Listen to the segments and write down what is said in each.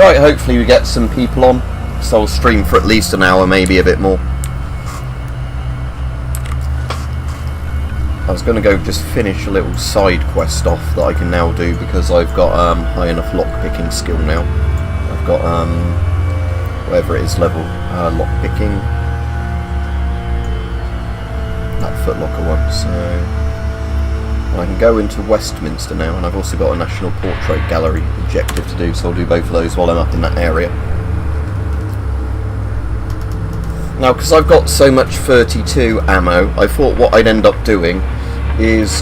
Right, hopefully we get some people on, so I'll stream for at least an hour, maybe a bit more. I was going to go just finish a little side quest off that I can now do because I've got high enough lockpicking skill now. I've got whatever it is level lockpicking, that footlocker one, so I can go into Westminster now, and I've also got a National Portrait Gallery objective to do, so I'll do both of those while I'm up in that area. Now, because I've got so much 32 ammo, I thought what I'd end up doing is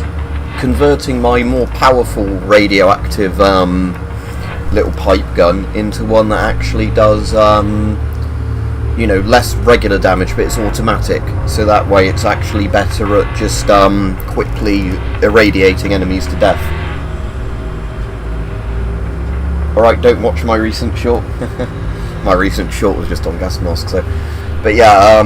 converting my more powerful radioactive little pipe gun into one that actually does, you know, less regular damage, but it's automatic, so that way it's actually better at just quickly irradiating enemies to death. Alright, don't watch my recent short. My recent short was just on gas mask, so... But yeah,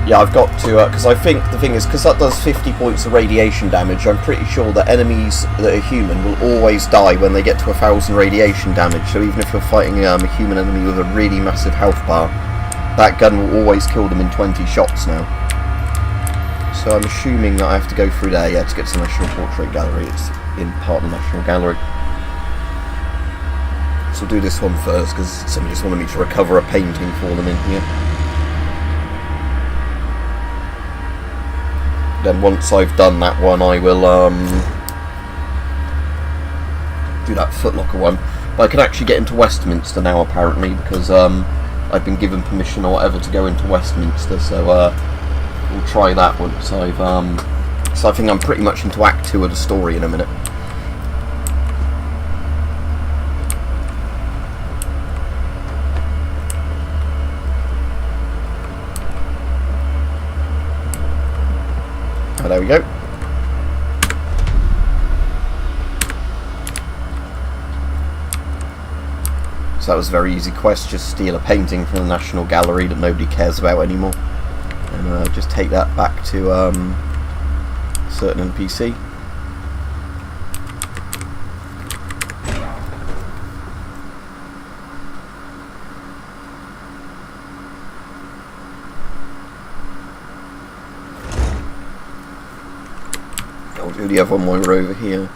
yeah, I've got to, because I think the thing is, because that does 50 points of radiation damage, I'm pretty sure that enemies that are human will always die when they get to 1,000 radiation damage, so even if you're fighting a human enemy with a really massive health bar, that gun will always kill them in 20 shots now. So I'm assuming that I have to go through there, yeah, to get to the National Portrait Gallery. It's in part of the National Gallery. So I'll do this one first, because somebody just wanted me to recover a painting for them in here. Then once I've done that one, I will do that footlocker one. But I can actually get into Westminster now, apparently, because I've been given permission or whatever to go into Westminster, so we'll try that once I've... so I think I'm pretty much into Act 2 of the story in a minute. Oh, there we go. So that was a very easy quest, just steal a painting from the National Gallery that nobody cares about anymore, and just take that back to a certain NPC. I'll do the other one while we're over here.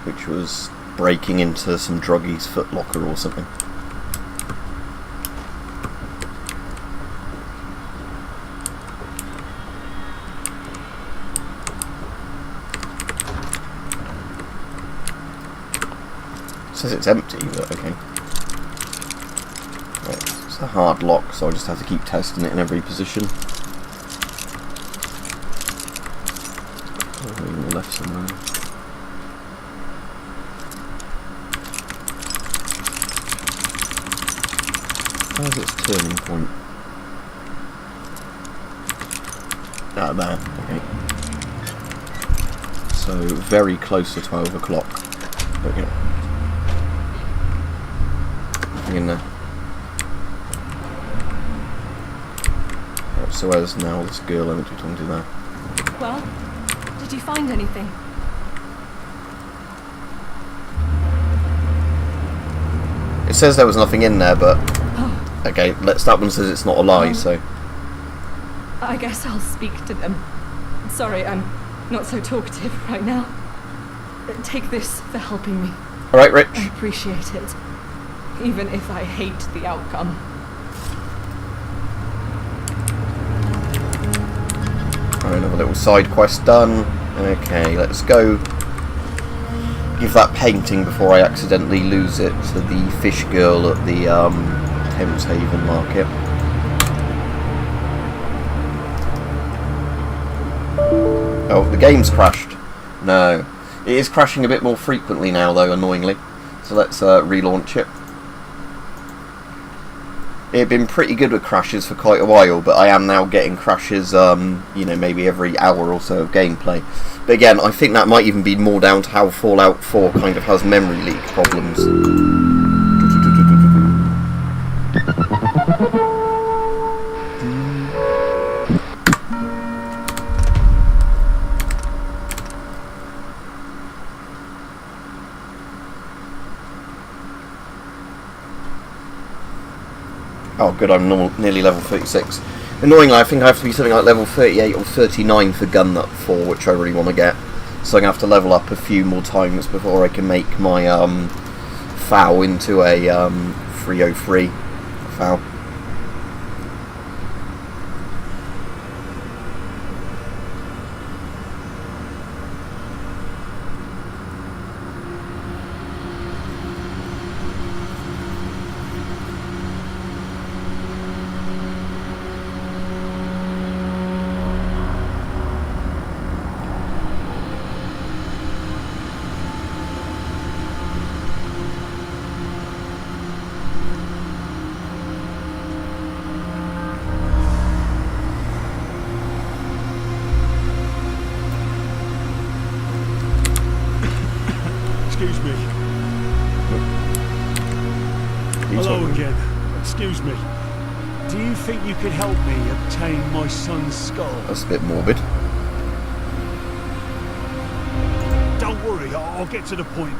Which was breaking into some druggie's footlocker or something. It says it's empty, but okay. It's a hard lock, so I just have to keep testing it in every position. Oh, in the left somewhere. Where's its turning point? Ah, there. Okay. So very close to 12 o'clock. Okay. Nothing in there. Right, so where's now this girl I meant to be talking to there? Well, did you find anything? It says there was nothing in there, but okay, that one says it's not a lie, so I guess I'll speak to them. Sorry, I'm not so talkative right now. Take this for helping me. Alright, Rich. I appreciate it, even if I hate the outcome. Alright, another little side quest done. Okay, let's go give that painting before I accidentally lose it to the fish girl at the Thames Haven market. Oh, the game's crashed. No. It is crashing a bit more frequently now, though, annoyingly. So let's relaunch it. It had been pretty good with crashes for quite a while, but I am now getting crashes, you know, maybe every hour or so of gameplay. But again, I think that might even be more down to how Fallout 4 kind of has memory leak problems. Oh, good, I'm nearly level 36. Annoyingly, I think I have to be something like level 38 or 39 for Gun Nut 4, which I really want to get. So I'm going to have to level up a few more times before I can make my FOW into a 303 FOW. Excuse me. Hello again. Excuse me. Do you think you could help me obtain my son's skull? That's a bit morbid. Don't worry, I'll get to the point.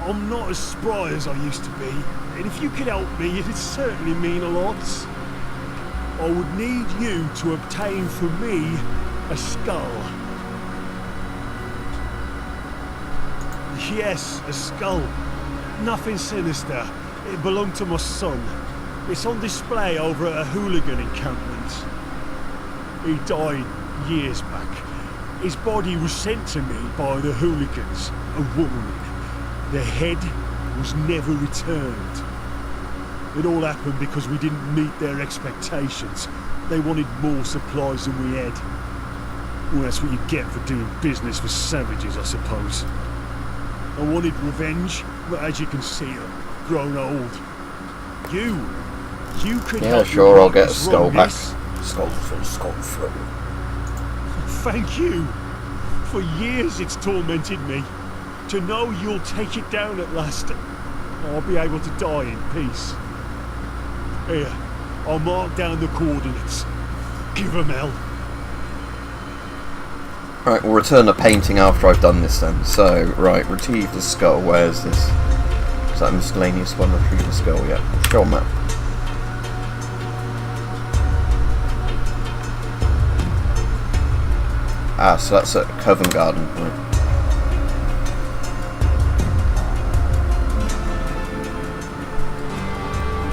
I'm not as spry as I used to be, and if you could help me, it'd certainly mean a lot. I would need you to obtain for me a skull. Yes, a skull. Nothing sinister. It belonged to my son. It's on display over at a hooligan encampment. He died years back. His body was sent to me by the hooligans, a woman. The head was never returned. It all happened because we didn't meet their expectations. They wanted more supplies than we had. Well, that's what you get for doing business with savages, I suppose. I wanted revenge, but as you can see, I've grown old. You could Yeah, help sure, me I'll right get a this skull wrong, back. yes? Skull full. Thank you. For years it's tormented me. To know you'll take it down at last. I'll be able to die in peace. Here, I'll mark down the coordinates. Give 'em hell. Right, we'll return the painting after I've done this then. So, right, retrieve the skull. Where's this? Is that a miscellaneous one? Retrieve the skull, yeah. Show map. Ah, so that's at Covent Garden. Right.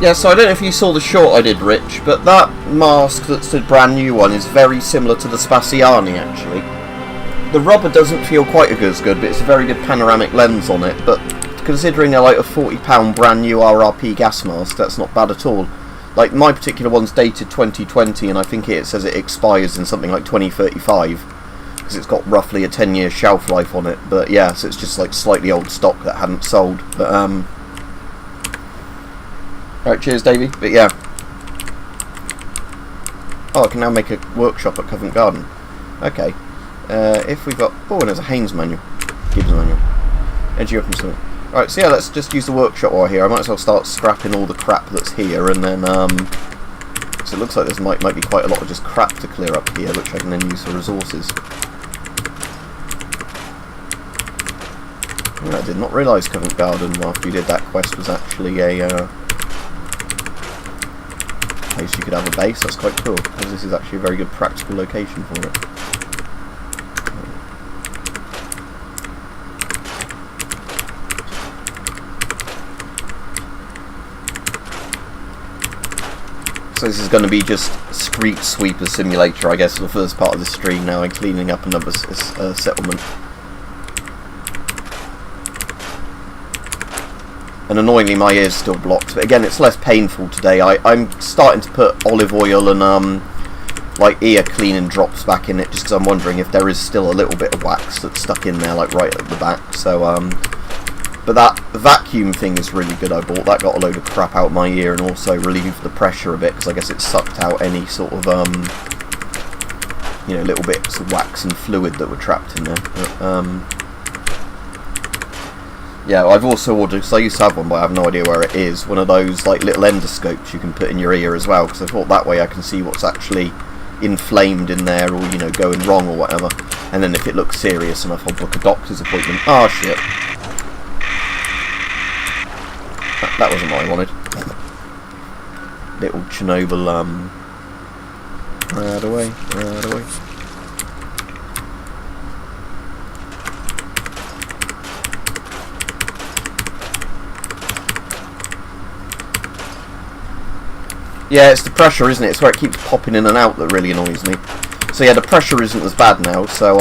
Yeah, so I don't know if you saw the short I did, Rich, but that mask that's the brand new one is very similar to the Spaziani, actually. The rubber doesn't feel quite as good, but it's a very good panoramic lens on it, but considering they're like a £40 brand new RRP gas mask, that's not bad at all. Like, my particular one's dated 2020, and I think it says it expires in something like 2035, because it's got roughly a 10-year shelf life on it, but yeah, so it's just like slightly old stock that hadn't sold, but right, cheers, Davey. But yeah. Oh, I can now make a workshop at Covent Garden. Okay. If we've got... Oh, and there's a Haynes manual. Gibbs manual. Edgy up and so. Right, so yeah, let's just use the workshop while here. I might as well start scrapping all the crap that's here, and then, so it looks like there might be quite a lot of just crap to clear up here, which I can then use for resources. Yeah, I did not realise Covent Garden, after you did that quest, was actually a, place you could have a base. That's quite cool, because this is actually a very good practical location for it. So this is going to be just Street Sweeper Simulator, I guess, for the first part of the stream. Now I'm cleaning up another settlement. And annoyingly my ear's still blocked, but again it's less painful today. I'm starting to put olive oil and like ear cleaning drops back in it, just because I'm wondering if there is still a little bit of wax that's stuck in there, like right at the back. So but that vacuum thing is really good. I bought that, got a load of crap out my ear and also relieved the pressure a bit, because I guess it sucked out any sort of you know, little bits of wax and fluid that were trapped in there. But, yeah, I've also ordered, because I used to have one but I have no idea where it is, one of those like little endoscopes you can put in your ear as well, because I thought that way I can see what's actually inflamed in there, or, you know, going wrong or whatever. And then if it looks serious enough, I'll book a doctor's appointment. Oh shit. That wasn't what I wanted. little Chernobyl, right away. Yeah, it's the pressure, isn't it? It's where it keeps popping in and out that really annoys me. So yeah, the pressure isn't as bad now, so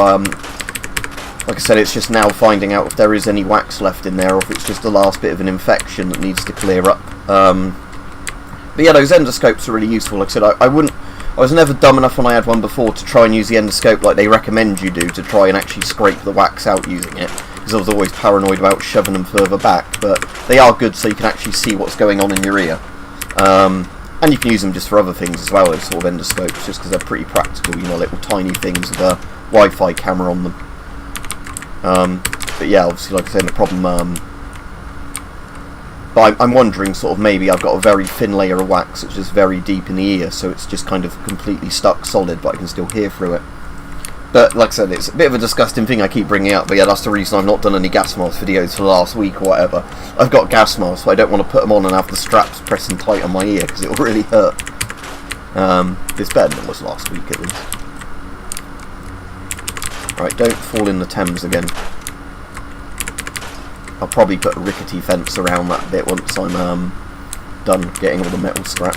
like I said, it's just now finding out if there is any wax left in there, or if it's just the last bit of an infection that needs to clear up. But yeah, those endoscopes are really useful. Like I said, I was never dumb enough when I had one before to try and use the endoscope like they recommend you do, to try and actually scrape the wax out using it, because I was always paranoid about shoving them further back, but they are good so you can actually see what's going on in your ear. And you can use them just for other things as well, as sort of endoscopes, just because they're pretty practical, you know, little tiny things with a Wi-Fi camera on them. But yeah, obviously, like I said, the problem... but I'm wondering, sort of, maybe I've got a very thin layer of wax that's just very deep in the ear, so it's just kind of completely stuck solid, but I can still hear through it. But, like I said, it's a bit of a disgusting thing I keep bringing up, but yeah, that's the reason I've not done any gas mask videos for the last week or whatever. I've got gas masks, but I don't want to put them on and have the straps pressing tight on my ear, because it'll really hurt. It's better than it was last week, at least. Right, don't fall in the Thames again. I'll probably put a rickety fence around that bit once I'm done getting all the metal scrap.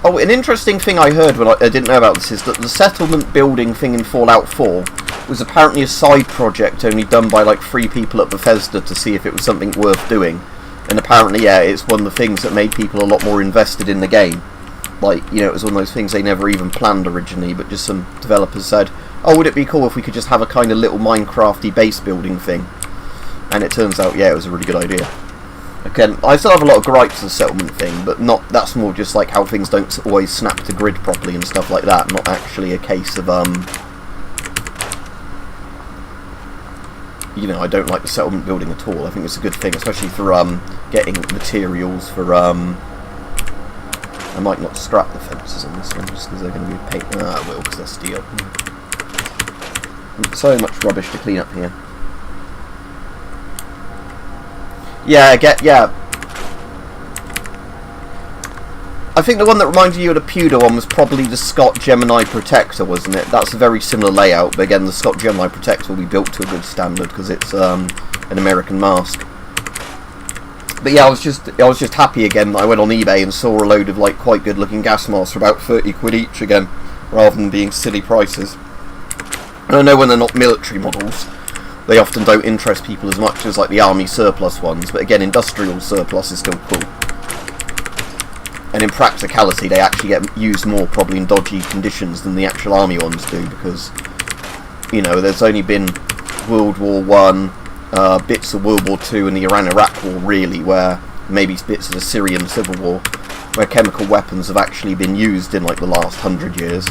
Oh, an interesting thing I heard when I didn't know about this is that the settlement building thing in Fallout 4 was apparently a side project only done by like 3 people at Bethesda to see if it was something worth doing. And apparently, yeah, it's one of the things that made people a lot more invested in the game. Like, you know, it was one of those things they never even planned originally, but just some developers said, oh, would it be cool if we could just have a kind of little Minecraft-y base building thing? And it turns out, yeah, it was a really good idea. Again, I still have a lot of gripes with the settlement thing, but that's more just like how things don't always snap to grid properly and stuff like that, not actually a case of, you know, I don't like the settlement building at all. I think it's a good thing, especially for getting materials for, I might not scrap the fences on this one, just because they're going to be a pain. I will, because they're steel. So much rubbish to clean up here. Yeah, yeah. I think the one that reminded you of the Pewter one was probably the Scott Gemini Protector, wasn't it? That's a very similar layout, but again, the Scott Gemini Protector will be built to a good standard because it's an American mask. But yeah, I was just happy again that I went on eBay and saw a load of like quite good looking gas masks for about 30 quid each again, rather than being silly prices. And I know when they're not military models, they often don't interest people as much as like the army surplus ones, but again, industrial surplus is still cool. And in practicality, they actually get used more probably in dodgy conditions than the actual army ones do, because, you know, there's only been World War One, bits of World War Two and the Iran-Iraq War really, where maybe bits of the Syrian Civil War, where chemical weapons have actually been used in like the last 100 years.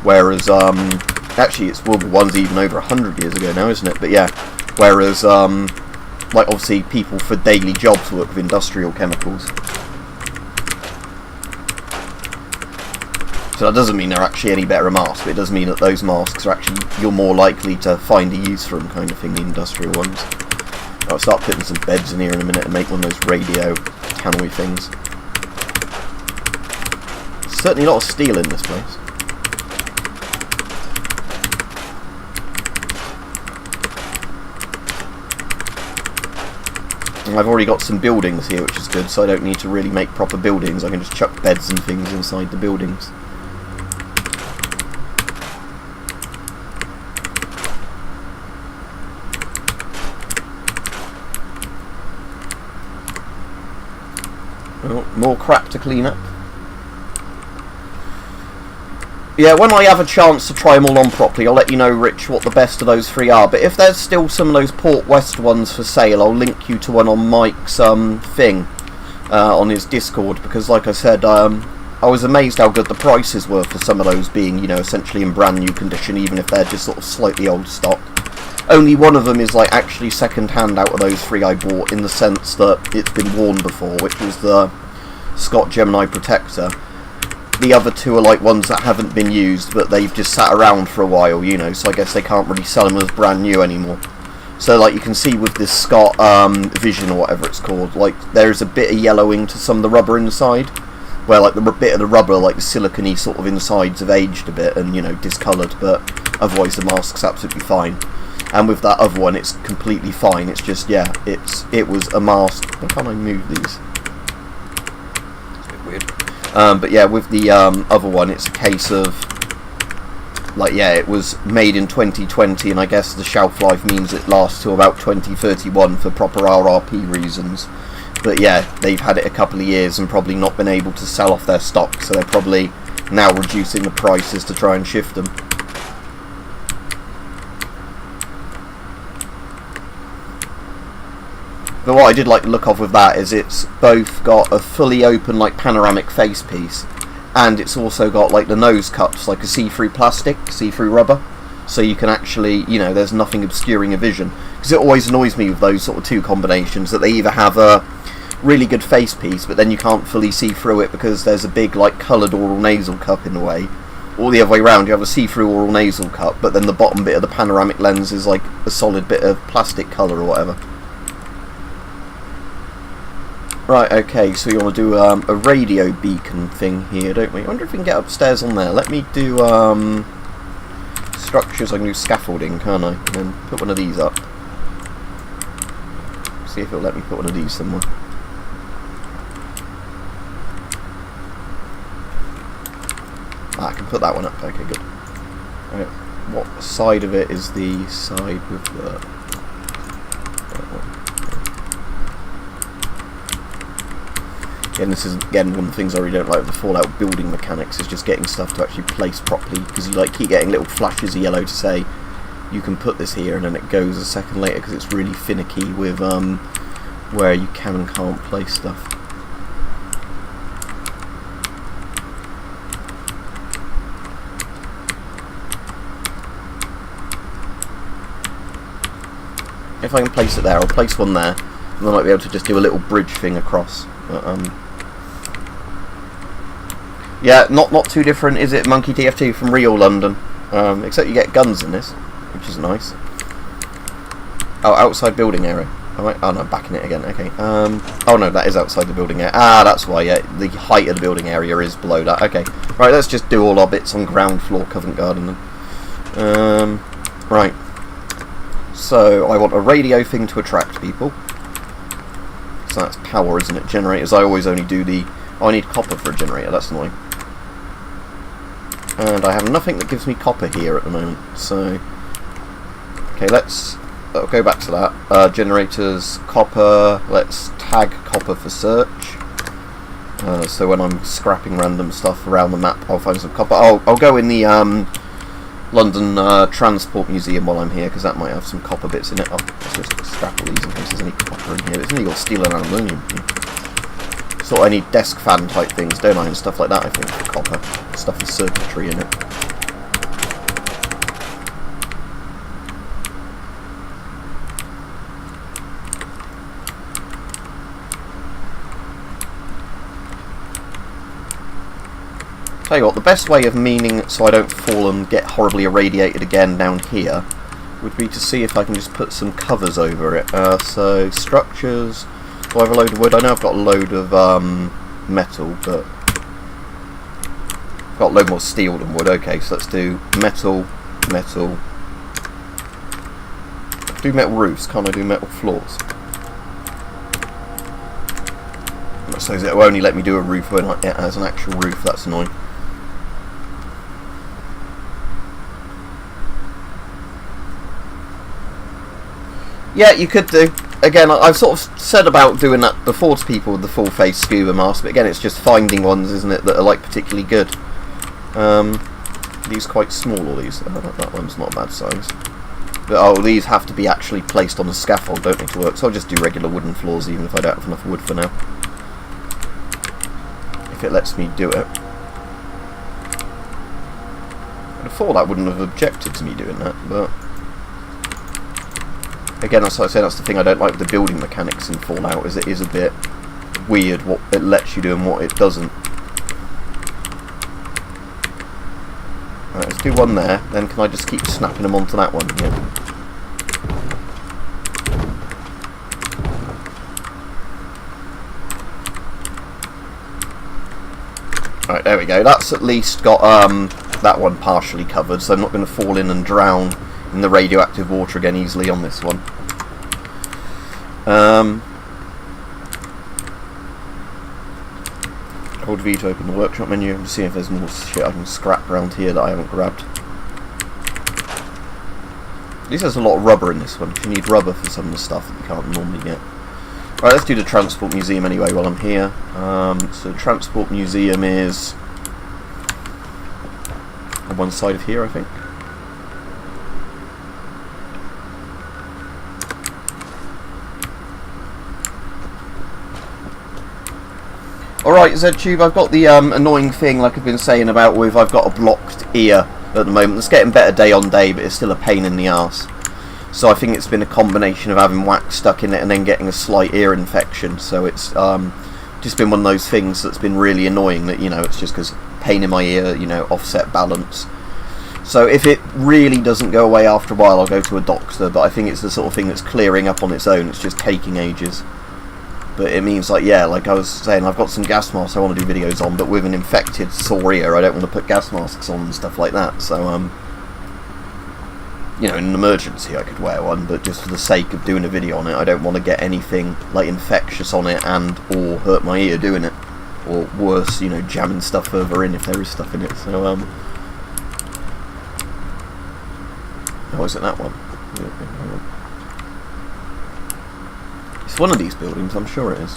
Whereas, actually it's World War One's even over 100 years ago now, isn't it? But yeah, whereas, like obviously people for daily jobs work with industrial chemicals. So that doesn't mean they're actually any better masks, but it does mean that those masks are actually, you're more likely to find a use for them kind of thing, the industrial ones. I'll start putting some beds in here in a minute and make one of those radio tannoy things. Certainly a lot of steel in this place. And I've already got some buildings here, which is good, so I don't need to really make proper buildings. I can just chuck beds and things inside the buildings. Well, more crap to clean up. Yeah, when I have a chance to try them all on properly, I'll let you know, Rich, what the best of those 3 are. But if there's still some of those Port West ones for sale, I'll link you to one on Mike's thing, on his Discord, because like I said, I was amazed how good the prices were for some of those being, you know, essentially in brand new condition, even if they're just sort of slightly old stock. Only one of them is like actually second hand out of those 3 I bought, in the sense that it's been worn before, which was the Scott Gemini Protector. the other two are like ones that haven't been used, but they've just sat around for a while, you know, so I guess they can't really sell them as brand new anymore. So like you can see with this Scott Vision or whatever it's called, like there's a bit of yellowing to some of the rubber inside, where like the bit of the rubber, like the silicone-y sort of insides have aged a bit and, you know, discoloured, but otherwise the mask's absolutely fine. And with that other one, it's completely fine. It's just, yeah, it was a mask. Why can't I move these? It's a bit weird. But yeah, with the other one, it's a case of, like, yeah, it was made in 2020, and I guess the shelf life means it lasts till about 2031 for proper RRP reasons. But yeah, they've had it a couple of years and probably not been able to sell off their stock, so they're probably now reducing the prices to try and shift them. But what I did like the look of with that is it's both got a fully open, like, panoramic face piece, and it's also got like the nose cups, like a see-through plastic, see-through rubber, so you can actually, you know, there's nothing obscuring your vision. Because it always annoys me with those sort of two combinations, that they either have a really good face piece, but then you can't fully see through it because there's a big, like, coloured oral nasal cup in the way, or the other way around, you have a see-through oral nasal cup, but then the bottom bit of the panoramic lens is like a solid bit of plastic colour or whatever. Right, okay, so you want to do a radio beacon thing here, don't we? I wonder if we can get upstairs on there. Let me do structures. I can do scaffolding, can't I? And then put one of these up. See if it'll let me put one of these somewhere. Ah, I can put that one up. Okay, good. Right, what side of it is the side with the... Again, this is one of the things I really don't like with the Fallout building mechanics, is just getting stuff to actually place properly, because you like keep getting little flashes of yellow to say you can put this here, and then it goes a second later because it's really finicky with where you can and can't place stuff. If I can place it there, I'll place one there, and I might be able to just do a little bridge thing across. But, yeah, not too different, is it, Monkey TF2 from real London? Except you get guns in this, which is nice. Oh, outside building area. Oh no, back in it again. Okay. Oh no, that is outside the building area. Ah, that's why. Yeah, the height of the building area is below that. Okay. Right, let's just do all our bits on ground floor Covent Garden then. Right. So I want a radio thing to attract people. So that's power, isn't it? Generators. I always only do the... Oh, I need copper for a generator. That's annoying. And I have nothing that gives me copper here at the moment. So... Okay, let's... I'll go back to that. Generators, copper. Let's tag copper for search. So when I'm scrapping random stuff around the map, I'll find some copper. I'll go in the London Transport Museum while I'm here, because that might have some copper bits in it. Let's just scrap all these in case there's any copper in here. It's illegal steel and aluminium. So I need desk fan type things, don't I, and stuff like that, I think, for copper. Stuff with circuitry in it. Tell you what, the best way of meaning so I don't fall and get horribly irradiated again down here would be to see if I can just put some covers over it. So, structures. Do I have a load of wood? I know I've got a load of metal, but I've got a load more steel than wood. Okay, so let's do metal, metal. Do metal roofs, can't I do metal floors? I suppose it will only let me do a roof when it has an actual roof, that's annoying. Yeah, you could do. Again, I've sort of said about doing that before to people with the full face scuba mask, but again, it's just finding ones, isn't it, that are like particularly good. These quite small, all these. That one's not a bad size. But, oh, these have to be actually placed on a scaffold, don't they, to work? So I'll just do regular wooden floors, even if I don't have enough wood for now. If it lets me do it. I'd have thought that wouldn't have objected to me doing that, but... Again, as I said, that's the thing I don't like with the building mechanics in Fallout, is it is a bit weird what it lets you do and what it doesn't. do one there, then can I just keep snapping them onto that one? Yeah. Right, there we go. That's at least got that one partially covered, so I'm not going to fall in and drown in the radioactive water again easily on this one. Hold V to open the workshop menu and see if there's more shit I can scrap around here that I haven't grabbed. At least there's a lot of rubber in this one. You need rubber for some of the stuff that you can't normally get. Right, let's do the Transport Museum anyway while I'm here. So the Transport Museum is on one side of here, I think. Alright, ZTube, I've got the annoying thing, like I've been saying about with I've got a blocked ear at the moment. It's getting better day on day, but it's still a pain in the arse. So I think it's been a combination of having wax stuck in it and then getting a slight ear infection. So it's just been one of those things that's been really annoying, that, you know, it's just because pain in my ear, you know, offset balance. So if it really doesn't go away after a while, I'll go to a doctor, but I think it's the sort of thing that's clearing up on its own. It's just taking ages. But it means, like, yeah, like I was saying, I've got some gas masks I want to do videos on, but with an infected sore ear, I don't want to put gas masks on and stuff like that. So, you know, in an emergency I could wear one, but just for the sake of doing a video on it, I don't want to get anything, like, infectious on it and or hurt my ear doing it. Or worse, you know, jamming stuff further in if there is stuff in it. So, oh, is it that one? It's one of these buildings, I'm sure it is.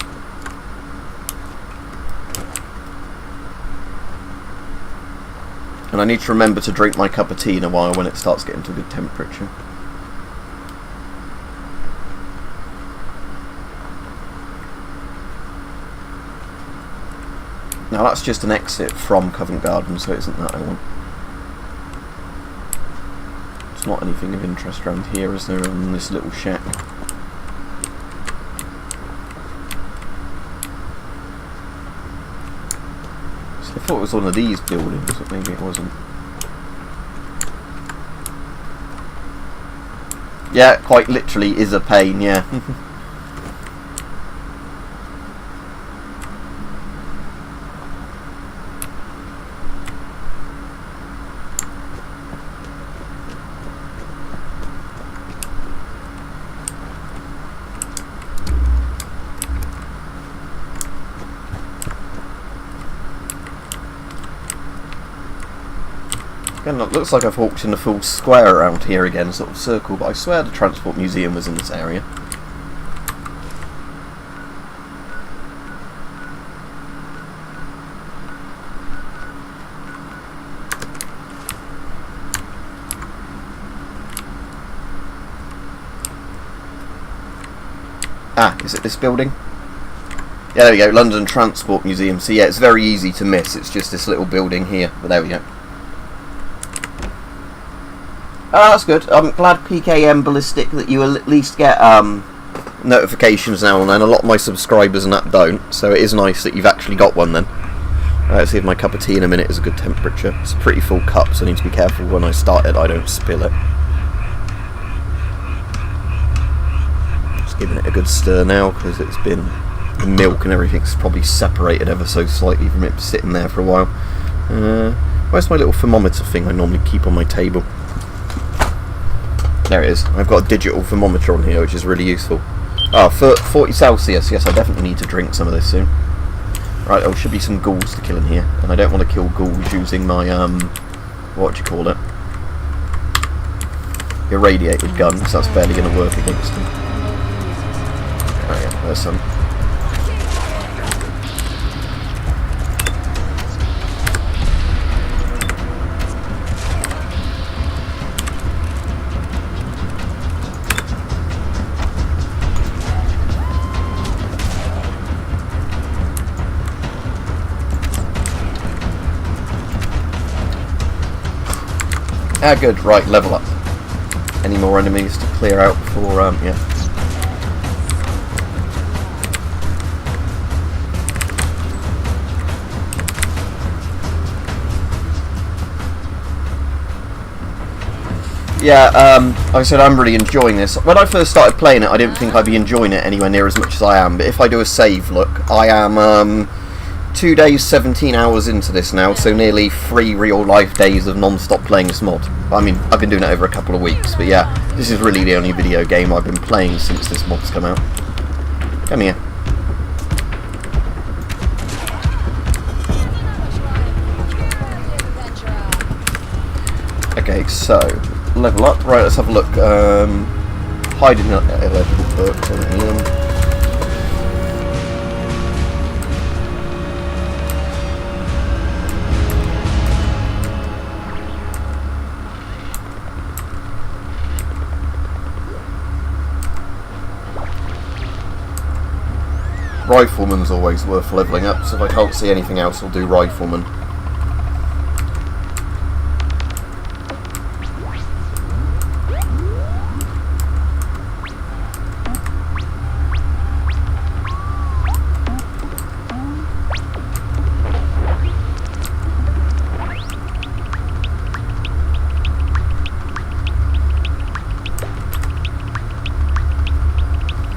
And I need to remember to drink my cup of tea in a while when it starts getting to a good temperature. Now that's just an exit from Covent Garden, so it isn't that I want. There's not anything of interest around here, is there, in this little shack? I thought it was one of these buildings, but maybe it wasn't. Yeah, quite literally is a pain, yeah. Again, it looks like I've walked in a full square around here again, sort of circle, but I swear the Transport Museum was in this area. Ah, is it this building? Yeah, there we go, London Transport Museum. So yeah, it's very easy to miss, it's just this little building here, but there we go. Oh, that's good. I'm glad PKM Ballistic that you at least get notifications now and then. A lot of my subscribers and that don't, so it is nice that you've actually got one then. Let's see if my cup of tea in a minute is a good temperature. It's a pretty full cup, so I need to be careful when I start it I don't spill it. Just giving it a good stir now, because it's been... the milk and everything's probably separated ever so slightly from it sitting there for a while. Where's my little thermometer thing I normally keep on my table? There it is. I've got a digital thermometer on here, which is really useful. Oh, 40 Celsius. Yes, I definitely need to drink some of this soon. Right, there should be some ghouls to kill in here, and I don't want to kill ghouls using my, what do you call it? Irradiated gun, because that's barely going to work against them. Oh yeah, there's some. Ah, good, right, level up. Any more enemies to clear out for, yeah. Yeah, like I said, I'm really enjoying this. When I first started playing it, I didn't think I'd be enjoying it anywhere near as much as I am, but if I do a save look, I am 2 days, 17 hours into this now, so nearly 3 real-life days of non-stop playing this mod. I mean, I've been doing it over a couple of weeks, but yeah, this is really the only video game I've been playing since this mod's come out. Come here. Okay, so, level up. Right, let's have a look. Hiding eligible perks, I don't need them. Rifleman's always worth levelling up, so if I can't see anything else, I'll do Rifleman.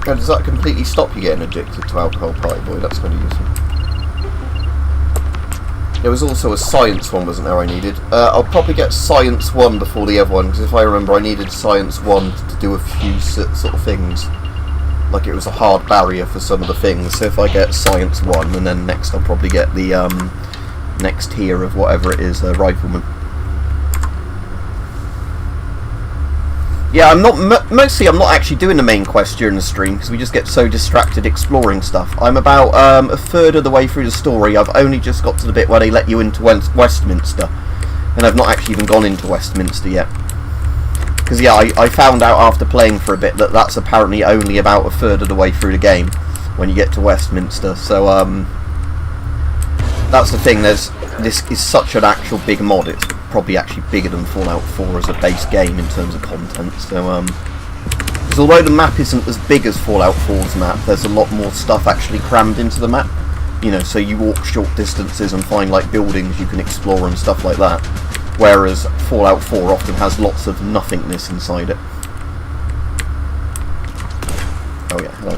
Does that completely stop you getting addicted to alcohol, Party Boy? That's going to be useful. There was also a science one, wasn't there, I needed? I'll probably get science 1 before the other one, because if I remember, I needed science 1 to do a few sort of things. Like it was a hard barrier for some of the things, so if I get science 1, and then next I'll probably get the next tier of whatever it is, Rifleman. Yeah, I'm not. Mostly, I'm not actually doing the main quest during the stream because we just get so distracted exploring stuff. I'm about a third of the way through the story. I've only just got to the bit where they let you into Westminster, and I've not actually even gone into Westminster yet. Because yeah, I found out after playing for a bit that that's apparently only about a third of the way through the game when you get to Westminster. So that's the thing. This is such an actual big mod. It's probably actually bigger than Fallout 4 as a base game in terms of content. So because although the map isn't as big as Fallout 4's map, there's a lot more stuff actually crammed into the map. You know, so you walk short distances and find like buildings you can explore and stuff like that. Whereas Fallout 4 often has lots of nothingness inside it. Oh yeah, hello.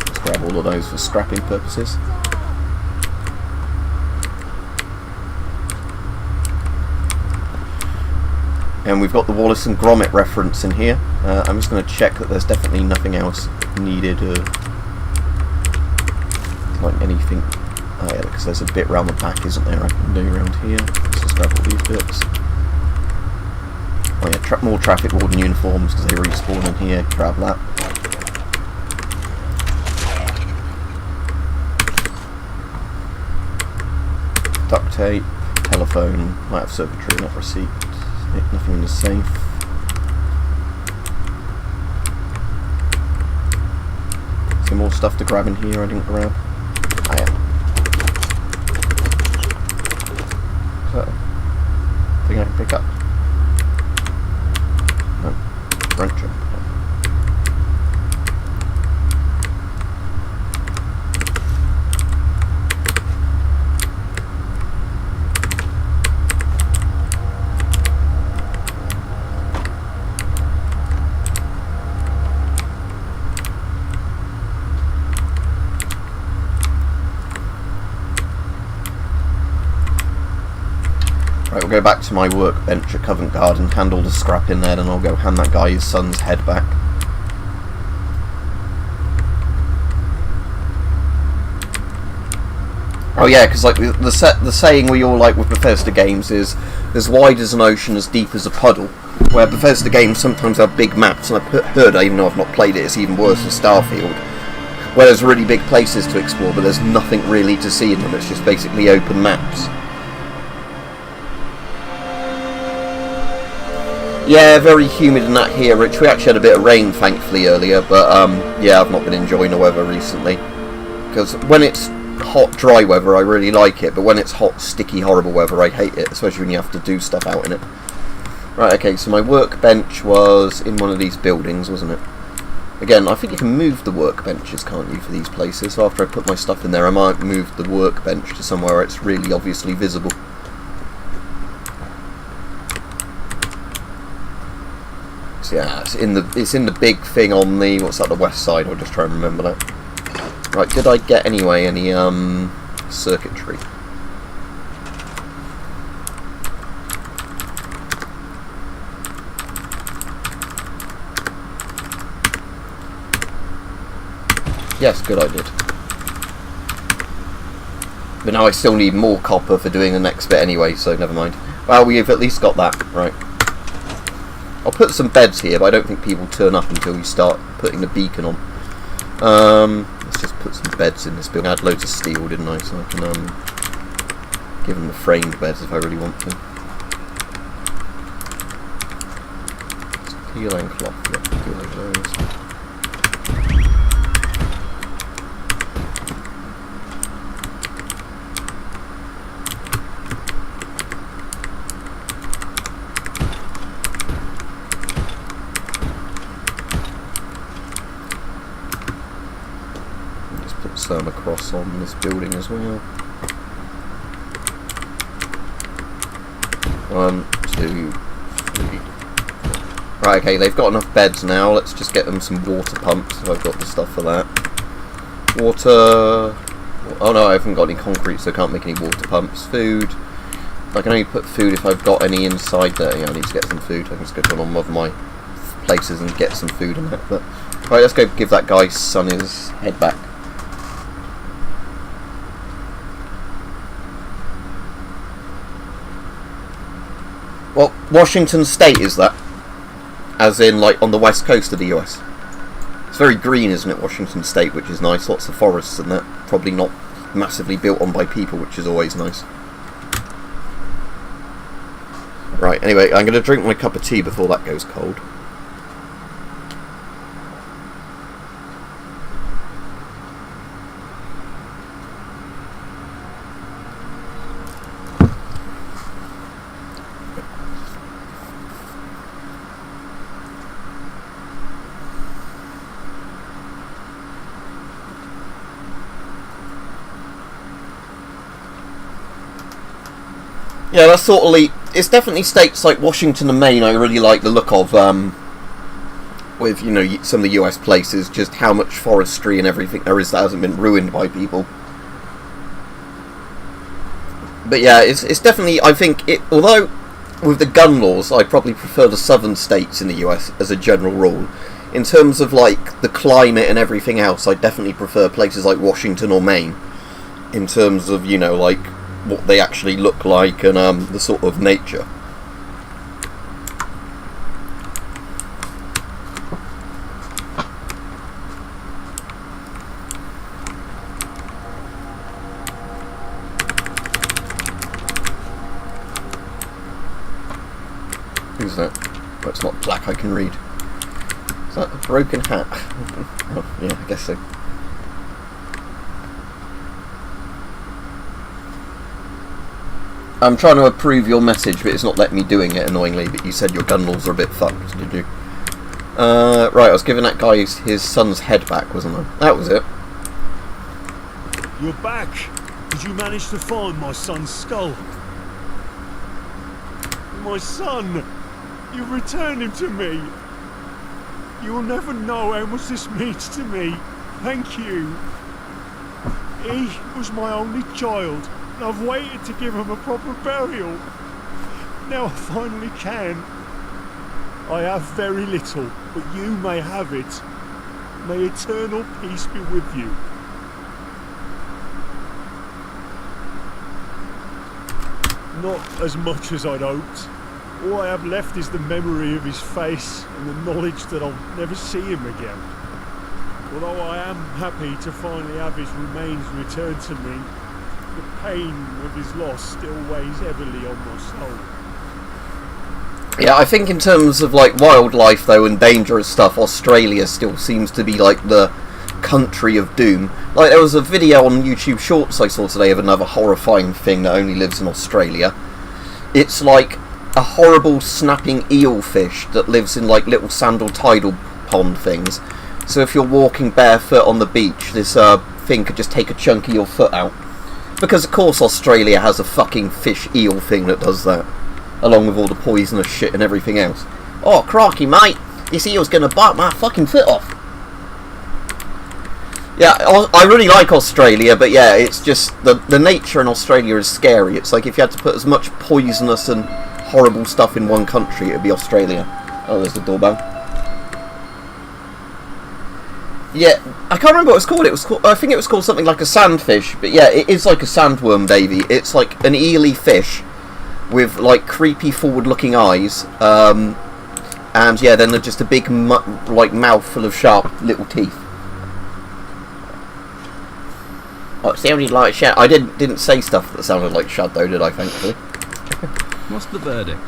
Let's grab all of those for scrapping purposes. And we've got the Wallace and Gromit reference in here. I'm just going to check that there's definitely nothing else needed. Like anything. Oh yeah, because there's a bit round the back, isn't there, I can do around here. Let's just grab all these bits. Oh yeah, more traffic warden uniforms, because they respawn in here. Grab that. Duct tape, telephone, might have circuitry, not receipt. Nothing in the safe. Some more stuff to grab in here I didn't grab. Ah yeah. So, thing I can pick up. No. Wrencher. Right, we'll go back to my workbench at Covent Garden, hand all the scrap in there, then I'll go hand that guy his son's head back. Oh yeah, because like the saying we all like with Bethesda games is, as wide as an ocean, as deep as a puddle, where Bethesda games sometimes have big maps, and I've heard, even though I've not played it, it's even worse than Starfield, where there's really big places to explore, but there's nothing really to see in them, it's just basically open maps. Yeah, very humid and that here, Rich. We actually had a bit of rain, thankfully, earlier, but yeah, I've not been enjoying the weather recently. Because when it's hot, dry weather, I really like it, but when it's hot, sticky, horrible weather, I hate it, especially when you have to do stuff out in it. Right, okay, so my workbench was in one of these buildings, wasn't it? Again, I think you can move the workbenches, can't you, for these places? So after I put my stuff in there, I might move the workbench to somewhere where it's really obviously visible. So yeah, it's in the big thing on the, what's that, the west side. I'll just try and remember that. Right, did I get any circuitry? Yes, good, I did. But now I still need more copper for doing the next bit anyway, so never mind. Well, we've at least got that, right. I'll put some beds here, but I don't think people turn up until we start putting the beacon on. Let's just put some beds in this building. I had loads of steel, didn't I? So I can give them the framed beds if I really want to. Steel and cloth, yeah, do like those. Across on this building as well. 1, 2, 3. Right, okay, they've got enough beds now. Let's just get them some water pumps. So I've got the stuff for that. Water. Oh no, I haven't got any concrete, so I can't make any water pumps. Food. I can only put food if I've got any inside there. Yeah, I need to get some food. I can just go to one of my places and get some food in that. But right, let's go give that guy's son his head back. Well, Washington State is that, as in like on the west coast of the US. It's very green, isn't it, Washington State, which is nice. Lots of forests and that. Probably not massively built on by people, which is always nice. Right, anyway, I'm going to drink my cup of tea before that goes cold. Yeah, that's sort of it's definitely states like Washington and Maine I really like the look of, with, you know, some of the US places, just how much forestry and everything there is that hasn't been ruined by people. But yeah, it's definitely, I think, although with the gun laws, I probably prefer the southern states in the US as a general rule. In terms of, like, the climate and everything else, I definitely prefer places like Washington or Maine. In terms of, you know, like, what they actually look like and the sort of nature. Who's that? Oh, it's not black, I can read. Is that a broken hat? Oh, yeah, I guess so. I'm trying to approve your message, but it's not letting me doing it, annoyingly, but you said your gun laws are a bit fucked, did you? Right, I was giving that guy his son's head back, wasn't I? That was it. You're back! Did you manage to find my son's skull? My son! You returned him to me! You will never know how much this means to me. Thank you. He was my only child. I've waited to give him a proper burial. Now I finally can. I have very little, but you may have it. May eternal peace be with you. Not as much as I'd hoped. All I have left is the memory of his face and the knowledge that I'll never see him again. Although I am happy to finally have his remains returned to me, the pain of his loss still weighs heavily on my soul. Yeah, I think in terms of like wildlife though and dangerous stuff, Australia still seems to be like the country of doom. Like there was a video on YouTube Shorts I saw today of another horrifying thing that only lives in Australia. It's like a horrible snapping eelfish that lives in like little sandal tidal pond things. So if you're walking barefoot on the beach, this thing could just take a chunk of your foot out. Because of course Australia has a fucking fish eel thing that does that, along with all the poisonous shit and everything else. Oh crikey mate, This eel's gonna bite my fucking foot off. Yeah, I really like Australia, but yeah, it's just the nature in Australia is scary. It's like if you had to put as much poisonous and horrible stuff in one country, it'd be Australia. Oh, there's the doorbell. Yeah, I can't remember what it was called. I think it was called something like a sandfish, but yeah, it is like a sandworm, Davey. It's like an eely fish with like creepy forward-looking eyes, and yeah, then just a big like mouth full of sharp little teeth. Oh, it sounded like shad. I didn't say stuff that sounded like shad though, did I? Thankfully. What's the verdict?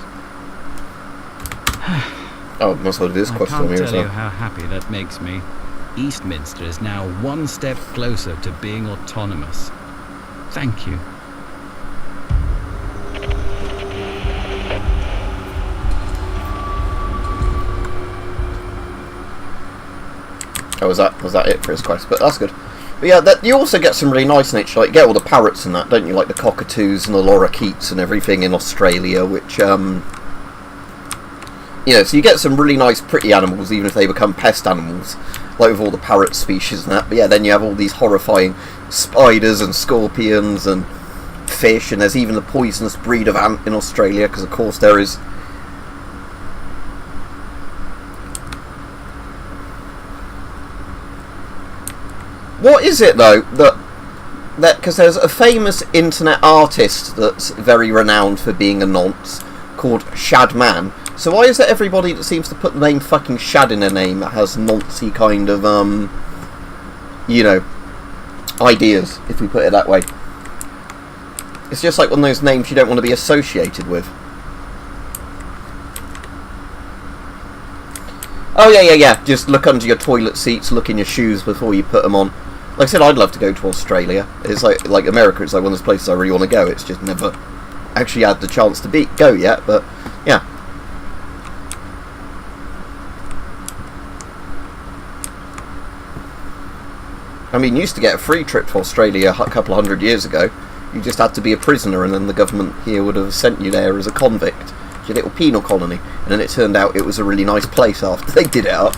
Oh, must well do this question I can't here tell as well. you how happy that makes me. Eastminster is now one step closer to being autonomous. Thank you. Oh, was that it for his quest? But that's good. But yeah, you also get some really nice nature. Like you get all the parrots and that, don't you? Like the cockatoos and the lorikeets and everything in Australia, which you know, so you get some really nice, pretty animals, even if they become pest animals, like with all the parrot species and that. But yeah, then you have all these horrifying spiders and scorpions and fish, and there's even the poisonous breed of ant in Australia, because of course there is. What is it though that because there's a famous internet artist that's very renowned for being a nonce called Shadman. So why is it everybody that seems to put the name fucking Shad in their name that has noncey kind of you know, ideas, if we put it that way? It's just like one of those names you don't want to be associated with. Oh yeah. Just look under your toilet seats, look in your shoes before you put them on. Like I said, I'd love to go to Australia. It's like America. It's like one of those places I really want to go. It's just never actually had the chance to go yet. But yeah. I mean, you used to get a free trip to Australia a couple of 100 years ago. You just had to be a prisoner, and then the government here would have sent you there as a convict. Your little penal colony. And then it turned out it was a really nice place after they did it up.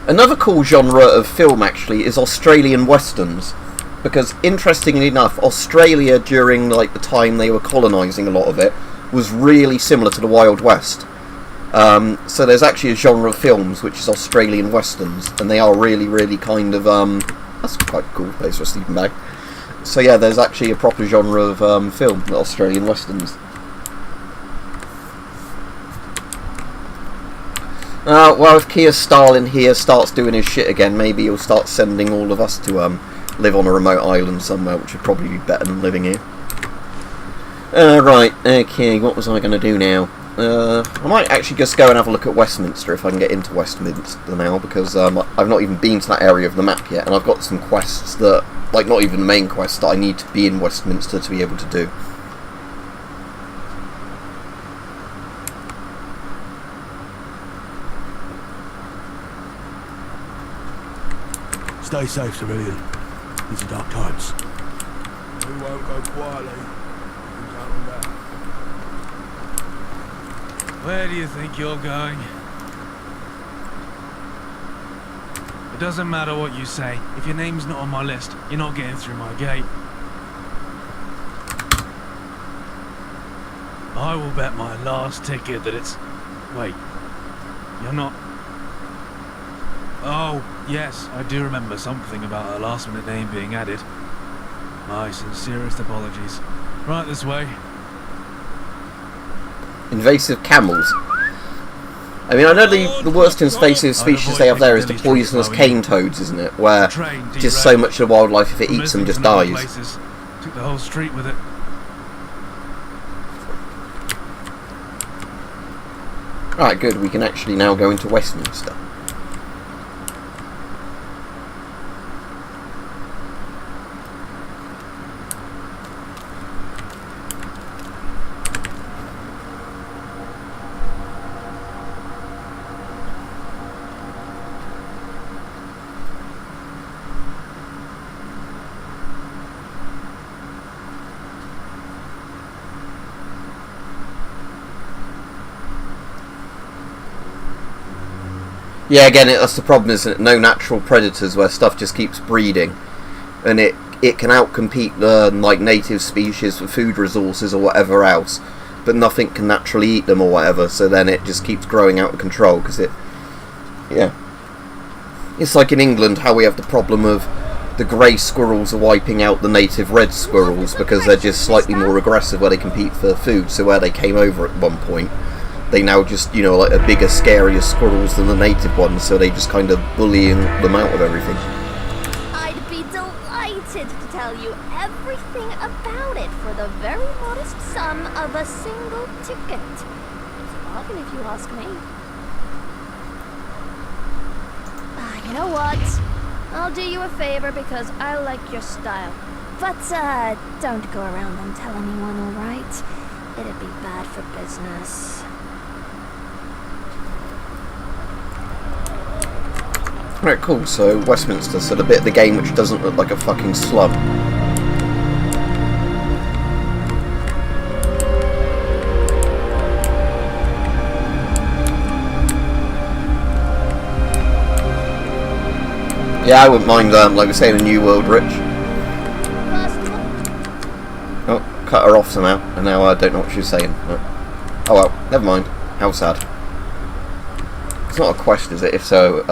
Another cool genre of film, actually, is Australian westerns. Because, interestingly enough, Australia, during like the time they were colonising a lot of it, was really similar to the Wild West. So there's actually a genre of films which is Australian westerns, and they are really, really kind of that's quite a cool place for a sleeping bag. So yeah, there's actually a proper genre of film, the Australian westerns. Well, if Keir Stalin here starts doing his shit again, maybe he'll start sending all of us to live on a remote island somewhere, which would probably be better than living here. Right, okay, what was I going to do now? I might actually just go and have a look at Westminster if I can get into Westminster now, because I've not even been to that area of the map yet, and I've got some quests that, like not even the main quests, that I need to be in Westminster to be able to do. Stay safe, civilian. These are dark times. We won't go quietly. You can count on that. Where do you think you're going? It doesn't matter what you say. If your name's not on my list, you're not getting through my gate. I will bet my last ticket that it's... Wait. You're not... Oh, yes, I do remember something about a last-minute name being added. My sincerest apologies. Right this way. Invasive camels. I mean, I know the worst invasive species they have there is the poisonous cane toads, isn't it? Where just so much of the wildlife, if it eats them, just dies. Took the whole street with it. Alright, good, we can actually now go into Westminster. Yeah, again, that's the problem, isn't it? No natural predators where stuff just keeps breeding, and it can outcompete the like native species for food resources or whatever else, but nothing can naturally eat them or whatever. So then it just keeps growing out of control because it's like in England how we have the problem of the grey squirrels are wiping out the native red squirrels because they're just slightly more aggressive where they compete for food. So where they came over at one point, they now just, you know, like are bigger, scarier squirrels than the native ones, so they just kind of bullying them out of everything. I'd be delighted to tell you everything about it for the very modest sum of a single ticket. It's a bargain if you ask me. You know what? I'll do you a favor because I like your style. But, don't go around and tell anyone, alright? It'd be bad for business. Right, cool, so Westminster, so the bit of the game which doesn't look like a fucking slum. Yeah, I wouldn't mind, like we say in the New World, Rich. Oh, cut her off somehow, and now I don't know what she was saying. Oh well, never mind. How sad. It's not a quest, is it? If so,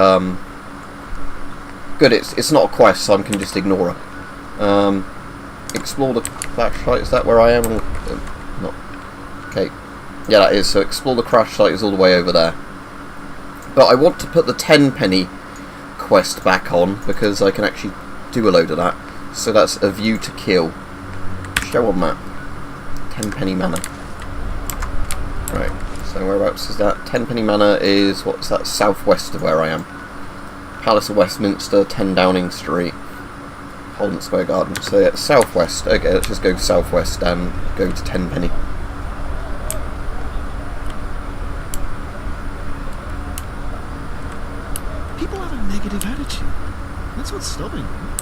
good, it's not a quest, so I can just ignore her. Explore the crash site, is that where I am? Or, not. Okay. Yeah, that is, so explore the crash site is all the way over there. But I want to put the 10-penny quest back on because I can actually do a load of that. So that's a view to kill. Show on map. 10-penny manor. Right, so whereabouts is that? 10-penny manor is, what's that, southwest of where I am. Palace of Westminster, 10 Downing Street, Holland Square Garden. So yeah, southwest. Okay, let's just go southwest and go to 10-penny. People have a negative attitude. That's what's stopping them.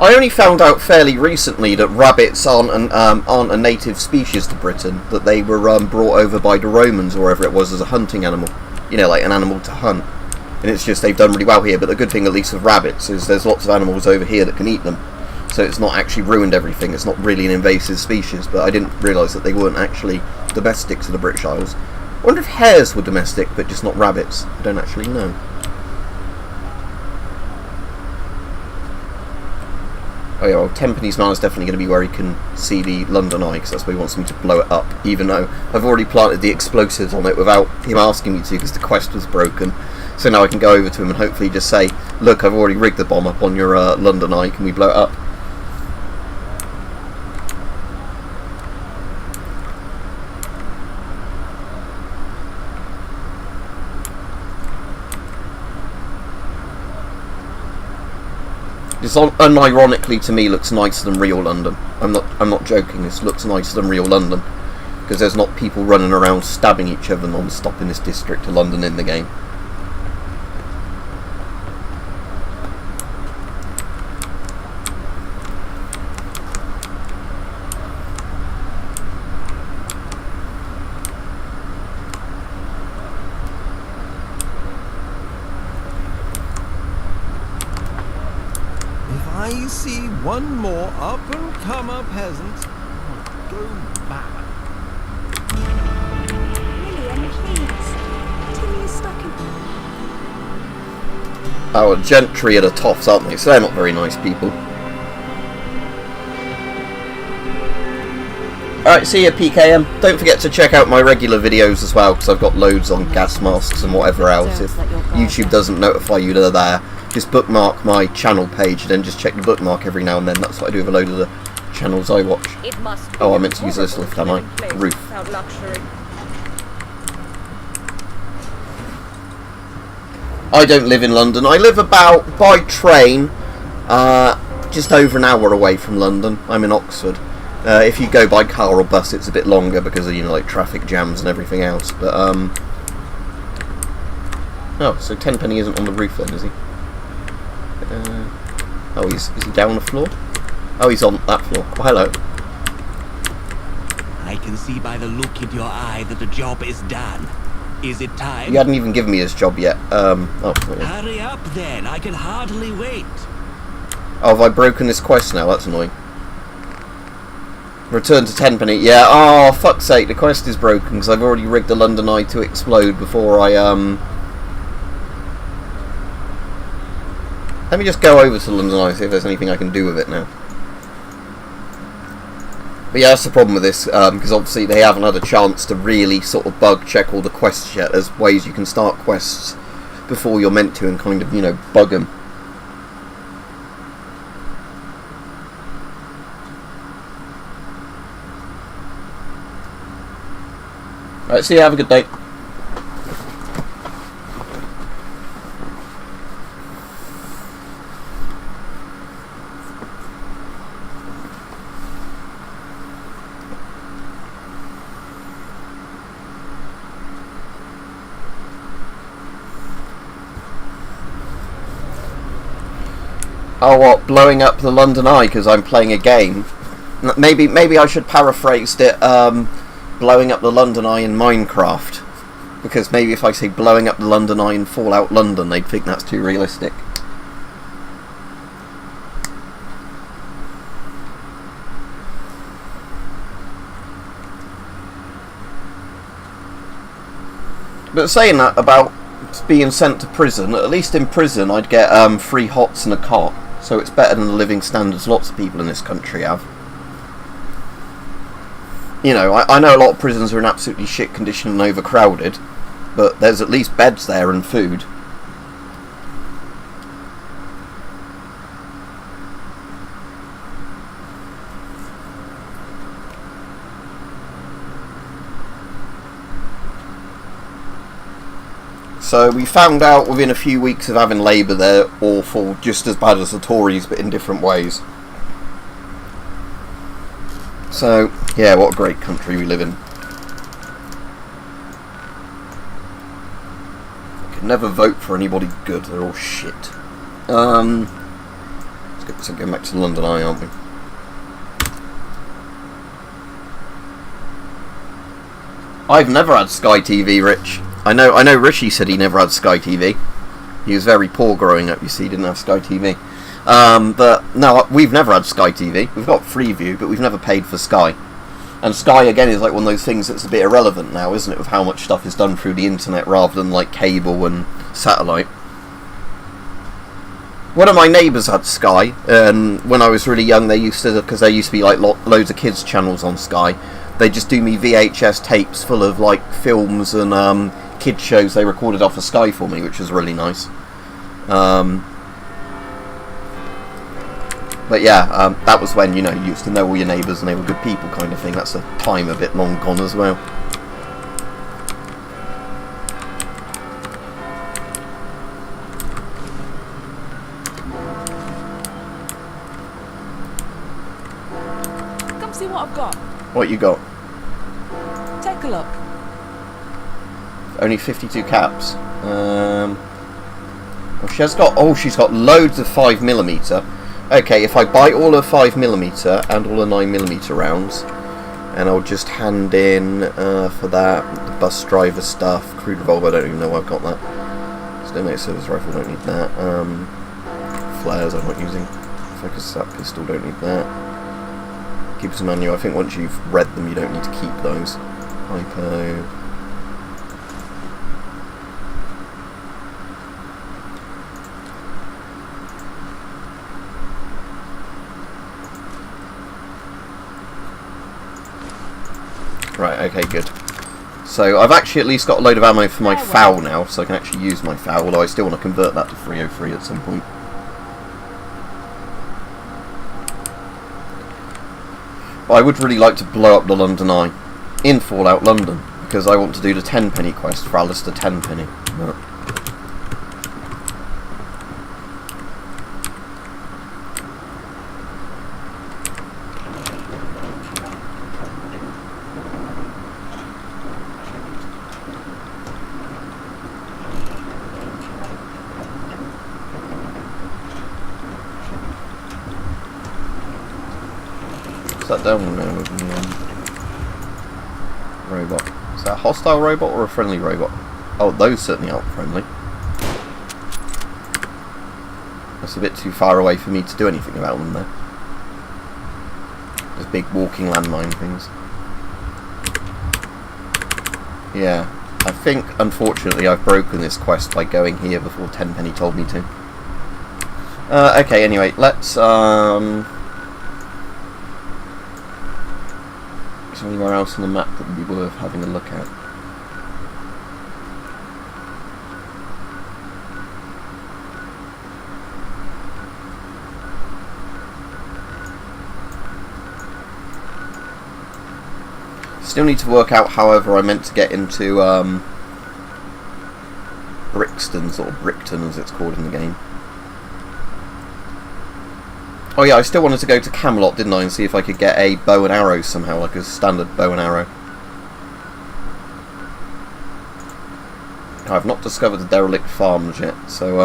I only found out fairly recently that rabbits aren't a native species to Britain. That they were brought over by the Romans or wherever it was as a hunting animal. You know, like an animal to hunt. And it's just they've done really well here. But the good thing, at least with rabbits, is there's lots of animals over here that can eat them. So it's not actually ruined everything. It's not really an invasive species. But I didn't realise that they weren't actually domestic to the British Isles. I wonder if hares were domestic, but just not rabbits. I don't actually know. Oh yeah, well, Tenpenny's Man is definitely going to be where he can see the London Eye, because that's where he wants me to blow it up, even though I've already planted the explosives on it without him asking me to, because the quest was broken. So now I can go over to him and hopefully just say, look, I've already rigged the bomb up on your London Eye, can we blow it up? This unironically to me looks nicer than real London. I'm not joking. This looks nicer than real London because there's not people running around stabbing each other non-stop in this district of London in the game. I see one more up-and-comer peasant, I'll go mad. William, please. Timmy is stuck in... Oh, gentry are the toffs, aren't they? So they're not very nice people. Alright, see ya PKM. Don't forget to check out my regular videos as well, because I've got loads on gas masks and whatever else. If YouTube doesn't notify you they're there, just bookmark my channel page and then just check the bookmark every now and then. That's what I do with a load of the channels I watch. Oh, I meant to use this lift, am I? Roof. I don't live in London. I live about, by train, just over an hour away from London. I'm in Oxford. If you go by car or bus, it's a bit longer because of, you know, like traffic jams and everything else. But, oh, so Tenpenny isn't on the roof then, is he? Oh, is he down the floor? Oh, he's on that floor. Oh, hello. I can see by the look in your eye that the job is done. Is it time? He hadn't even given me his job yet. Oh, wait. Hurry up then, I can hardly wait. Oh, have I broken this quest now? That's annoying. Return to Tenpenny. Yeah, oh, fuck's sake, the quest is broken because I've already rigged the London Eye to explode before I, Let me just go over to London Eye and see if there's anything I can do with it now. But yeah, that's the problem with this, because obviously they haven't had a chance to really sort of bug check all the quests yet. There's ways you can start quests before you're meant to and kind of, you know, bug them. Alright, see you, have a good day. Oh, what? Blowing up the London Eye because I'm playing a game? Maybe I should paraphrase it, blowing up the London Eye in Minecraft. Because maybe if I say blowing up the London Eye in Fallout London, they'd think that's too realistic. But saying that about being sent to prison, at least in prison I'd get free hots and a cot. So it's better than the living standards lots of people in this country have. You know, I know a lot of prisons are in absolutely shit condition and overcrowded, but there's at least beds there and food. So we found out within a few weeks of having Labour they're awful, just as bad as the Tories, but in different ways. So, yeah, what a great country we live in. I could never vote for anybody good, they're all shit. Let's get back to London Eye, aren't we? I've never had Sky TV, Rich. I know Richie said he never had Sky TV. He was very poor growing up, you see, he didn't have Sky TV. But no, we've never had Sky TV. We've got Freeview, but we've never paid for Sky. And Sky, again, is like one of those things that's a bit irrelevant now, isn't it, with how much stuff is done through the internet rather than like cable and satellite. One of my neighbours had Sky, and when I was really young, they used to, because there used to be like loads of kids' channels on Sky, they just do me VHS tapes full of like films and kids shows they recorded off of Sky for me, which was really nice. But yeah, that was when, you know, you used to know all your neighbours and they were good people kind of thing. That's a time a bit long gone as well. Come see what I've got. What you got? Take a look. Only 52 caps. Well, she's got loads of 5mm. Okay, if I buy all her 5mm and all her 9mm rounds, and I'll just hand in for that the bus driver stuff, crude revolver. I don't even know why I've got that. Stonemaker service rifle, don't need that. Flares I'm not using. Focus sap pistol, don't need that. Keeper's manual. I think once you've read them, you don't need to keep those. Hypo. Right, okay, good. So I've actually at least got a load of ammo for my FOW now, so I can actually use my FOW, although I still want to convert that to 303 at some point. But I would really like to blow up the London Eye in Fallout London, because I want to do the Tenpenny quest for Alistair Tenpenny. But that down now with the robot. Is that a hostile robot or a friendly robot? Oh, those certainly aren't friendly. That's a bit too far away for me to do anything about them there. Those big walking landmine things. Yeah, I think, unfortunately, I've broken this quest by going here before Tenpenny told me to. Okay, anyway, let's, is there anywhere else on the map that would be worth having a look at? Still need to work out, however, I meant to get into Brixton's, or Brickton as it's called in the game. Oh yeah, I still wanted to go to Camelot, didn't I, and see if I could get a bow and arrow somehow, like a standard bow and arrow. I've not discovered the derelict farms yet, so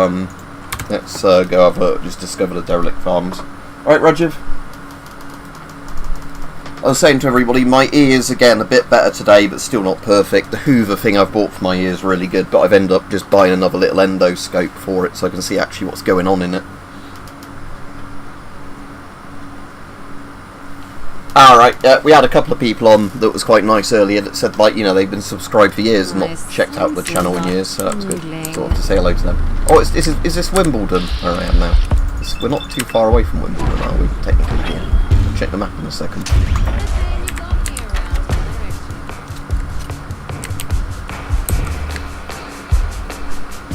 let's go have just discover the derelict farms. Alright, Rajiv. I was saying to everybody, my ears, again, a bit better today, but still not perfect. The Hoover thing I've bought for my ears is really good, but I've ended up just buying another little endoscope for it so I can see actually what's going on in it. Alright, we had a couple of people on that was quite nice earlier that said, like, you know, they've been subscribed for years and not checked out the channel in years, so that's good. So I have to say hello to them. Oh, is this Wimbledon where I am now? We're not too far away from Wimbledon, are we, technically? Yeah. Check the map in a second.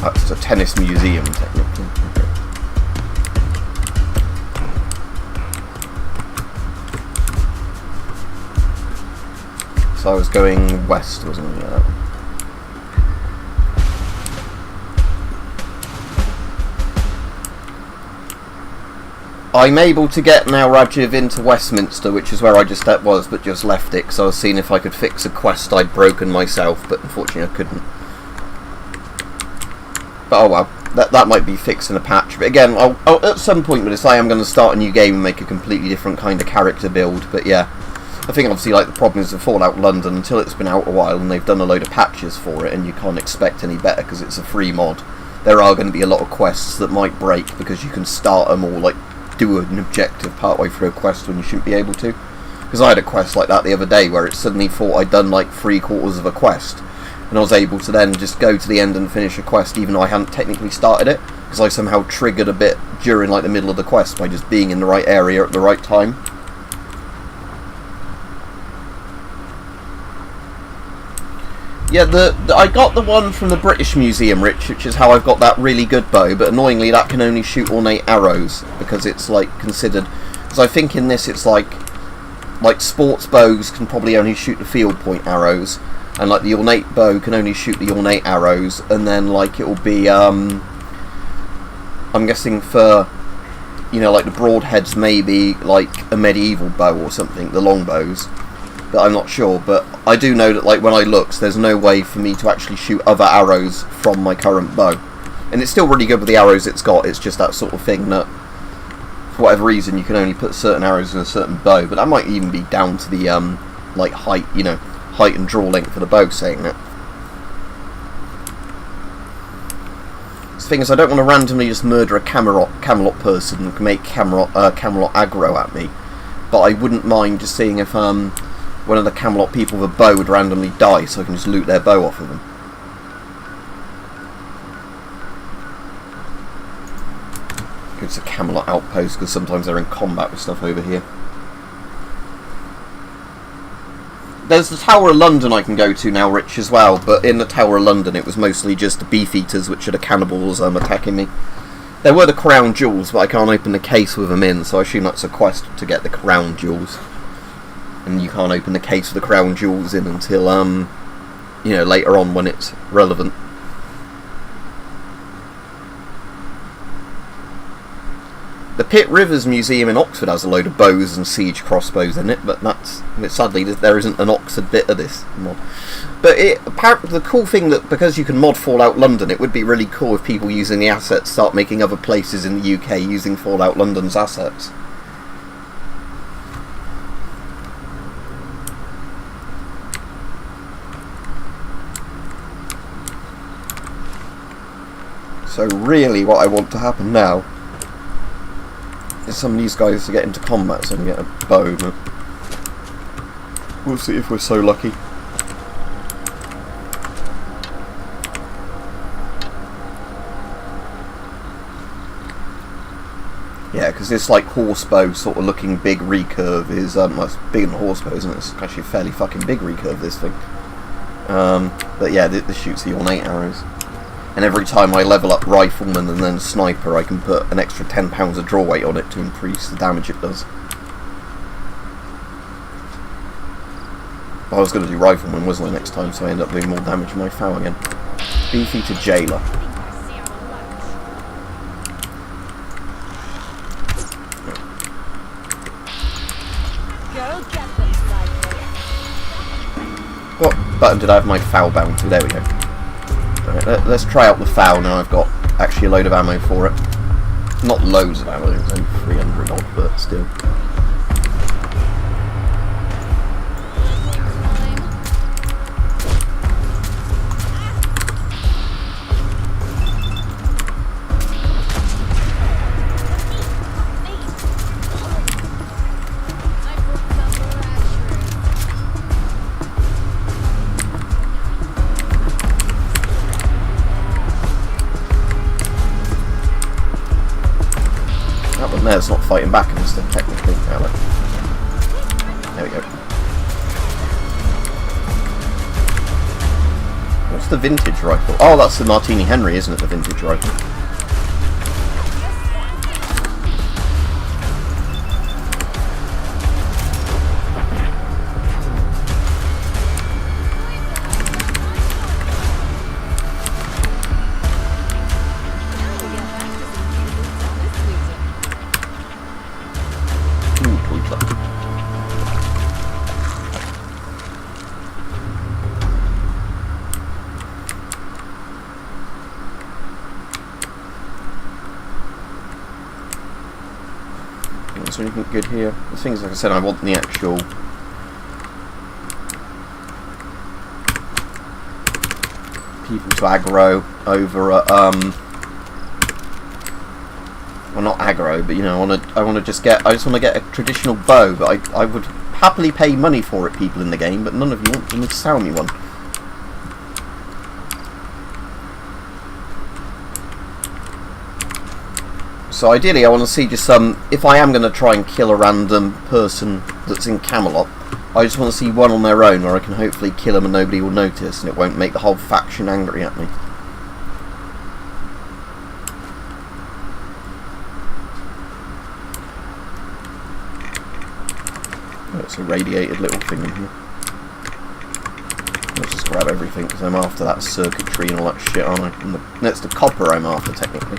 Oh, it's a tennis museum, technically. Okay. So I was going west, wasn't I? Yeah. I'm able to get now, Rajiv, into Westminster, which is where I just was, but just left it, because I was seeing if I could fix a quest I'd broken myself, but unfortunately I couldn't. But oh well, that might be fixed in a patch. But again, I'll at some point with this, I am going to start a new game and make a completely different kind of character build. But yeah, I think obviously like the problem is with Fallout London, until it's been out a while and they've done a load of patches for it, and you can't expect any better because it's a free mod. There are going to be a lot of quests that might break because you can start them or like do an objective partway through a quest when you shouldn't be able to. Because I had a quest like that the other day where it suddenly thought I'd done like 3/4 of a quest, and I was able to then just go to the end and finish a quest even though I hadn't technically started it, because I somehow triggered a bit during like the middle of the quest by just being in the right area at the right time. Yeah, I got the one from the British Museum, Rich, which is how I've got that really good bow, but annoyingly that can only shoot ornate arrows, because it's like considered, because I think in this it's like sports bows can probably only shoot the field point arrows, and like the ornate bow can only shoot the ornate arrows, and then like it will be, I'm guessing for, you know, like the broadheads maybe like a medieval bow or something, the longbows. But I'm not sure, but I do know that like when I looked, there's no way for me to actually shoot other arrows from my current bow. And it's still really good with the arrows it's got, it's just that sort of thing that for whatever reason you can only put certain arrows in a certain bow, but that might even be down to the like height, you know, height and draw length of the bow saying that. The thing is, I don't want to randomly just murder a Camelot person and make Camelot aggro at me, but I wouldn't mind just seeing if one of the Camelot people with a bow would randomly die, so I can just loot their bow off of them. It's a Camelot outpost, because sometimes they're in combat with stuff over here. There's the Tower of London I can go to now, Rich, as well, but in the Tower of London it was mostly just the beefeaters, which are the cannibals attacking me. There were the crown jewels, but I can't open the case with them in, so I assume that's a quest to get the crown jewels. And you can't open the case with the crown jewels in until, you know, later on when it's relevant. The Pitt Rivers Museum in Oxford has a load of bows and siege crossbows in it, but sadly there isn't an Oxford bit of this mod. But apparently the cool thing that, because you can mod Fallout London, it would be really cool if people using the assets start making other places in the UK using Fallout London's assets. So really what I want to happen now is some of these guys to get into combat so I can get a bow, but we'll see if we're so lucky. Yeah, because this like horsebow sort of looking big recurve is well, it's bigger than horsebow, isn't it? It's actually a fairly fucking big recurve, this thing. But yeah, this shoots the ornate arrows. And every time I level up rifleman and then sniper, I can put an extra 10 pounds of draw weight on it to increase the damage it does. I was going to do rifleman, wasn't I, next time, so I end up doing more damage with my foul again. Beefy to jailer. What button did I have my foul bound to? There we go. Right, let's try out the foul now. I've got actually a load of ammo for it. Not loads of ammo, it's only 300 odd, but still. It's not fighting back, and it's still technically valid. There we go. What's the vintage rifle? Oh, that's the Martini Henry, isn't it? The vintage rifle. Is there anything good here? The thing is, like I said, I want the actual people to aggro over at, well, not aggro, but you know, I just want to get a traditional bow, but I would happily pay money for it, people in the game, but none of you want to sell me one. So ideally I want to see just if I am going to try and kill a random person that's in Camelot, I just want to see one on their own where I can hopefully kill them and nobody will notice and it won't make the whole faction angry at me. Oh, it's a radiated little thing in here. Let's just grab everything because I'm after that circuitry and all that shit, aren't I? And that's the copper I'm after, technically.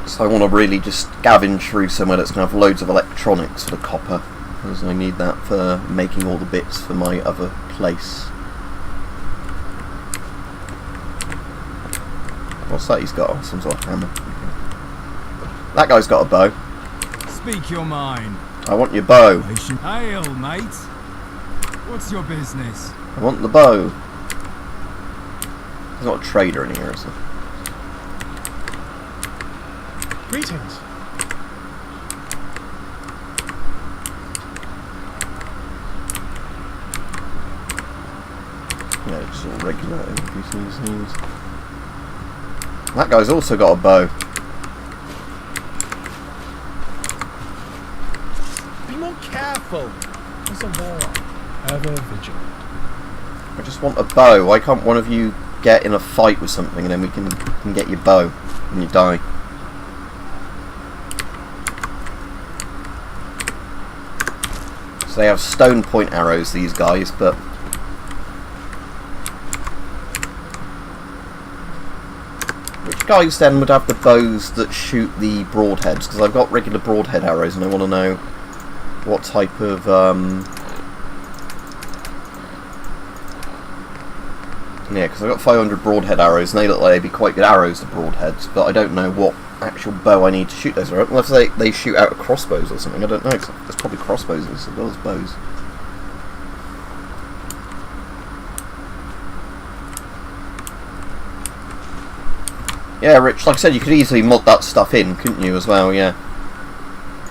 So I want to really just scavenge through somewhere that's going to have loads of electronics for the copper, because I need that for making all the bits for my other place. What's that he's got? Oh, some sort of hammer. Okay. That guy's got a bow. Speak your mind. I want your bow. Hail, mate. What's your business? I want the bow. There's not a trader in here, is there? Greetings. Yeah, just all regular NPCs. That guy's also got a bow. Be more careful. There's a war. Ever vigilant. I just want a bow. Why can't one of you get in a fight with something and then we can get your bow when you die? So they have stone point arrows, these guys, but which guys then would have the bows that shoot the broadheads? Because I've got regular broadhead arrows and I want to know what type of yeah, because I've got 500 broadhead arrows and they look like they'd be quite good arrows, the broadheads, but I don't know what actual bow I need to shoot those, right? Unless they shoot out of crossbows or something, I don't know. There's probably crossbows as well as bows. Yeah, Rich, like I said, you could easily mod that stuff in, couldn't you, as well, yeah.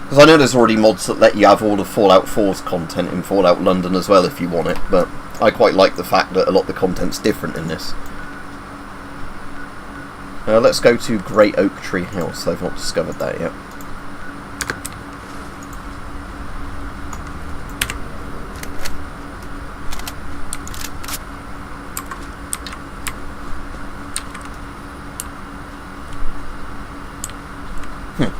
Because I know there's already mods that let you have all of Fallout 4's content in Fallout London as well if you want it, but I quite like the fact that a lot of the content's different in this. Let's go to Great Oak Tree House. I've not discovered that yet.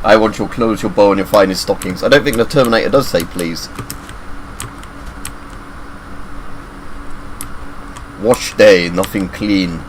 I want your clothes, your bow, and your finest stockings. I don't think the Terminator does say please. Wash day, nothing clean.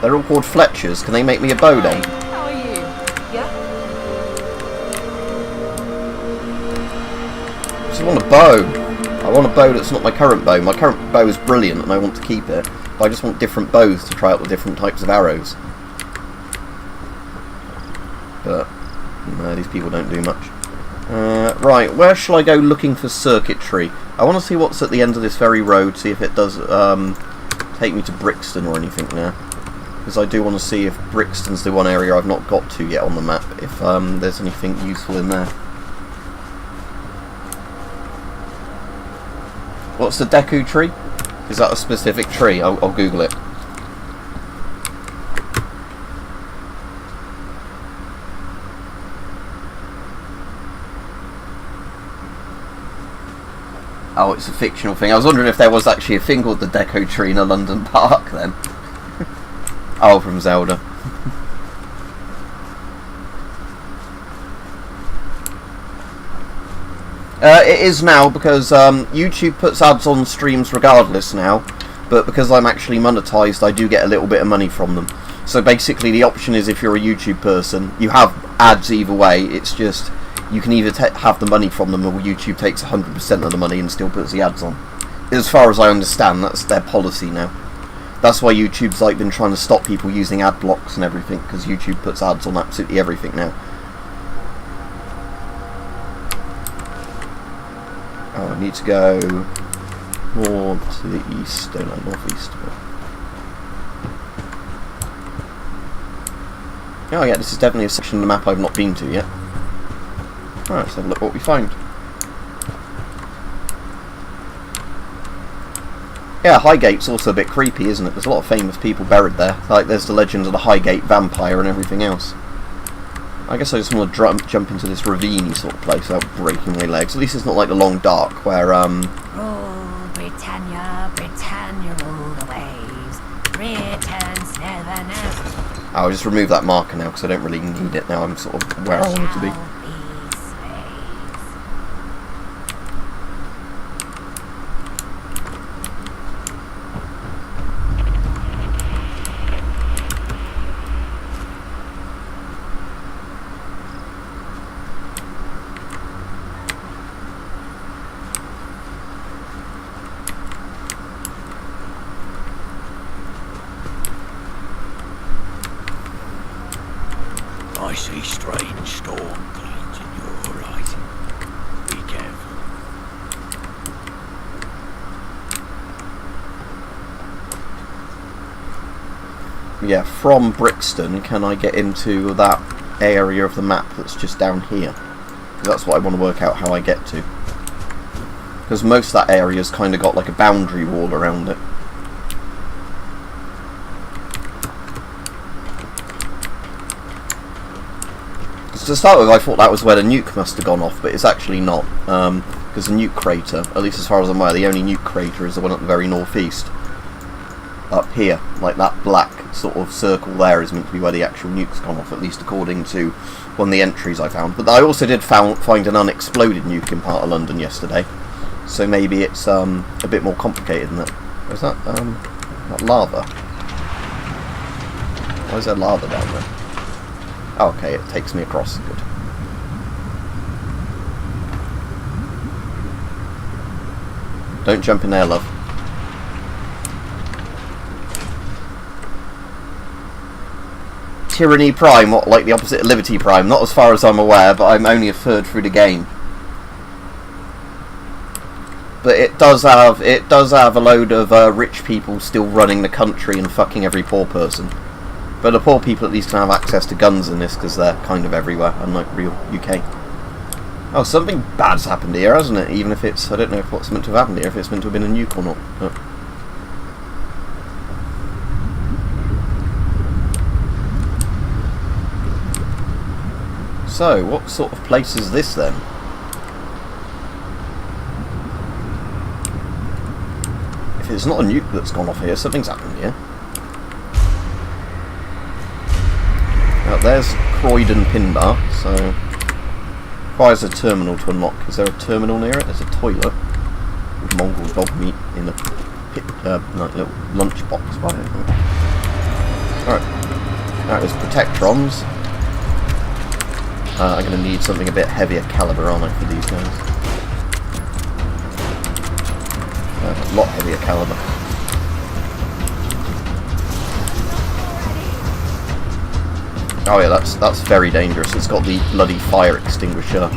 They're all called Fletchers. Can they make me a bow then? How are you? Yeah? I just want a bow. I want a bow that's not my current bow. My current bow is brilliant and I want to keep it. But I just want different bows to try out the different types of arrows. But no, these people don't do much. Right, where shall I go looking for circuitry? I want to see what's at the end of this very road, see if it does take me to Brixton or anything there. Because I do want to see if Brixton's the one area I've not got to yet on the map, if there's anything useful in there. What's the Deku tree? Is that a specific tree? I'll Google it. Oh, it's a fictional thing. I was wondering if there was actually a thing called the Deku tree in a London park then. Oh, from Zelda. It is now, because YouTube puts ads on streams regardless now, but because I'm actually monetized, I do get a little bit of money from them. So basically the option is, if you're a YouTube person, you have ads either way. It's just you can either have the money from them, or YouTube takes 100% of the money and still puts the ads on. As far as I understand, that's their policy now. That's why YouTube's like been trying to stop people using ad blocks and everything, because YouTube puts ads on absolutely everything now. Oh, I need to go more to the east, don't I? Northeast. Oh yeah, this is definitely a section of the map I've not been to yet. Alright, let's have a look what we find. Yeah, Highgate's also a bit creepy, isn't it? There's a lot of famous people buried there. Like, there's the legend of the Highgate vampire and everything else. I guess I just want to jump into this ravine sort of place without breaking my legs. At least it's not like the Long Dark, where, Rule, Britannia, Britannia, rule the waves. Britons never know. I'll just remove that marker now, because I don't really need it now. I'm sort of where I want it to be. I see strange storm clouds in your horizon. Be careful. Yeah, from Brixton, can I get into that area of the map that's just down here? That's what I want to work out how I get to. Because most of that area's kind of got like a boundary wall around it. To start with, I thought that was where the nuke must have gone off, but it's actually not, because the nuke crater, at least as far as I'm aware, the only nuke crater is the one at the very northeast. Up here, like that black sort of circle there is meant to be where the actual nuke's gone off, at least according to one of the entries I found. But I also did find an unexploded nuke in part of London yesterday, so maybe it's a bit more complicated than that. Is that, that lava? Why is there lava down there? Oh, okay, it takes me across. Good. Don't jump in there, love. Tyranny Prime, what, like the opposite of Liberty Prime? Not as far as I'm aware, but I'm only a third through the game. But it does have a load of rich people still running the country and fucking every poor person. But the poor people at least can have access to guns in this because they're kind of everywhere, unlike real UK. Oh, something bad's happened here, hasn't it? Even if it's, I don't know what's meant to have happened here, if it's meant to have been a nuke or not. But. So, what sort of place is this then? If it's not a nuke that's gone off here, something's happened here. Now, there's Croydon Pindar, so requires a terminal to unlock. Is there a terminal near it? There's a toilet with Mongol dog meat in a like little lunch box by it. Alright, now there's Protectrons. I'm going to need something a bit heavier caliber, aren't I, for these guys? A lot heavier caliber. Oh yeah, that's very dangerous. It's got the bloody fire extinguisher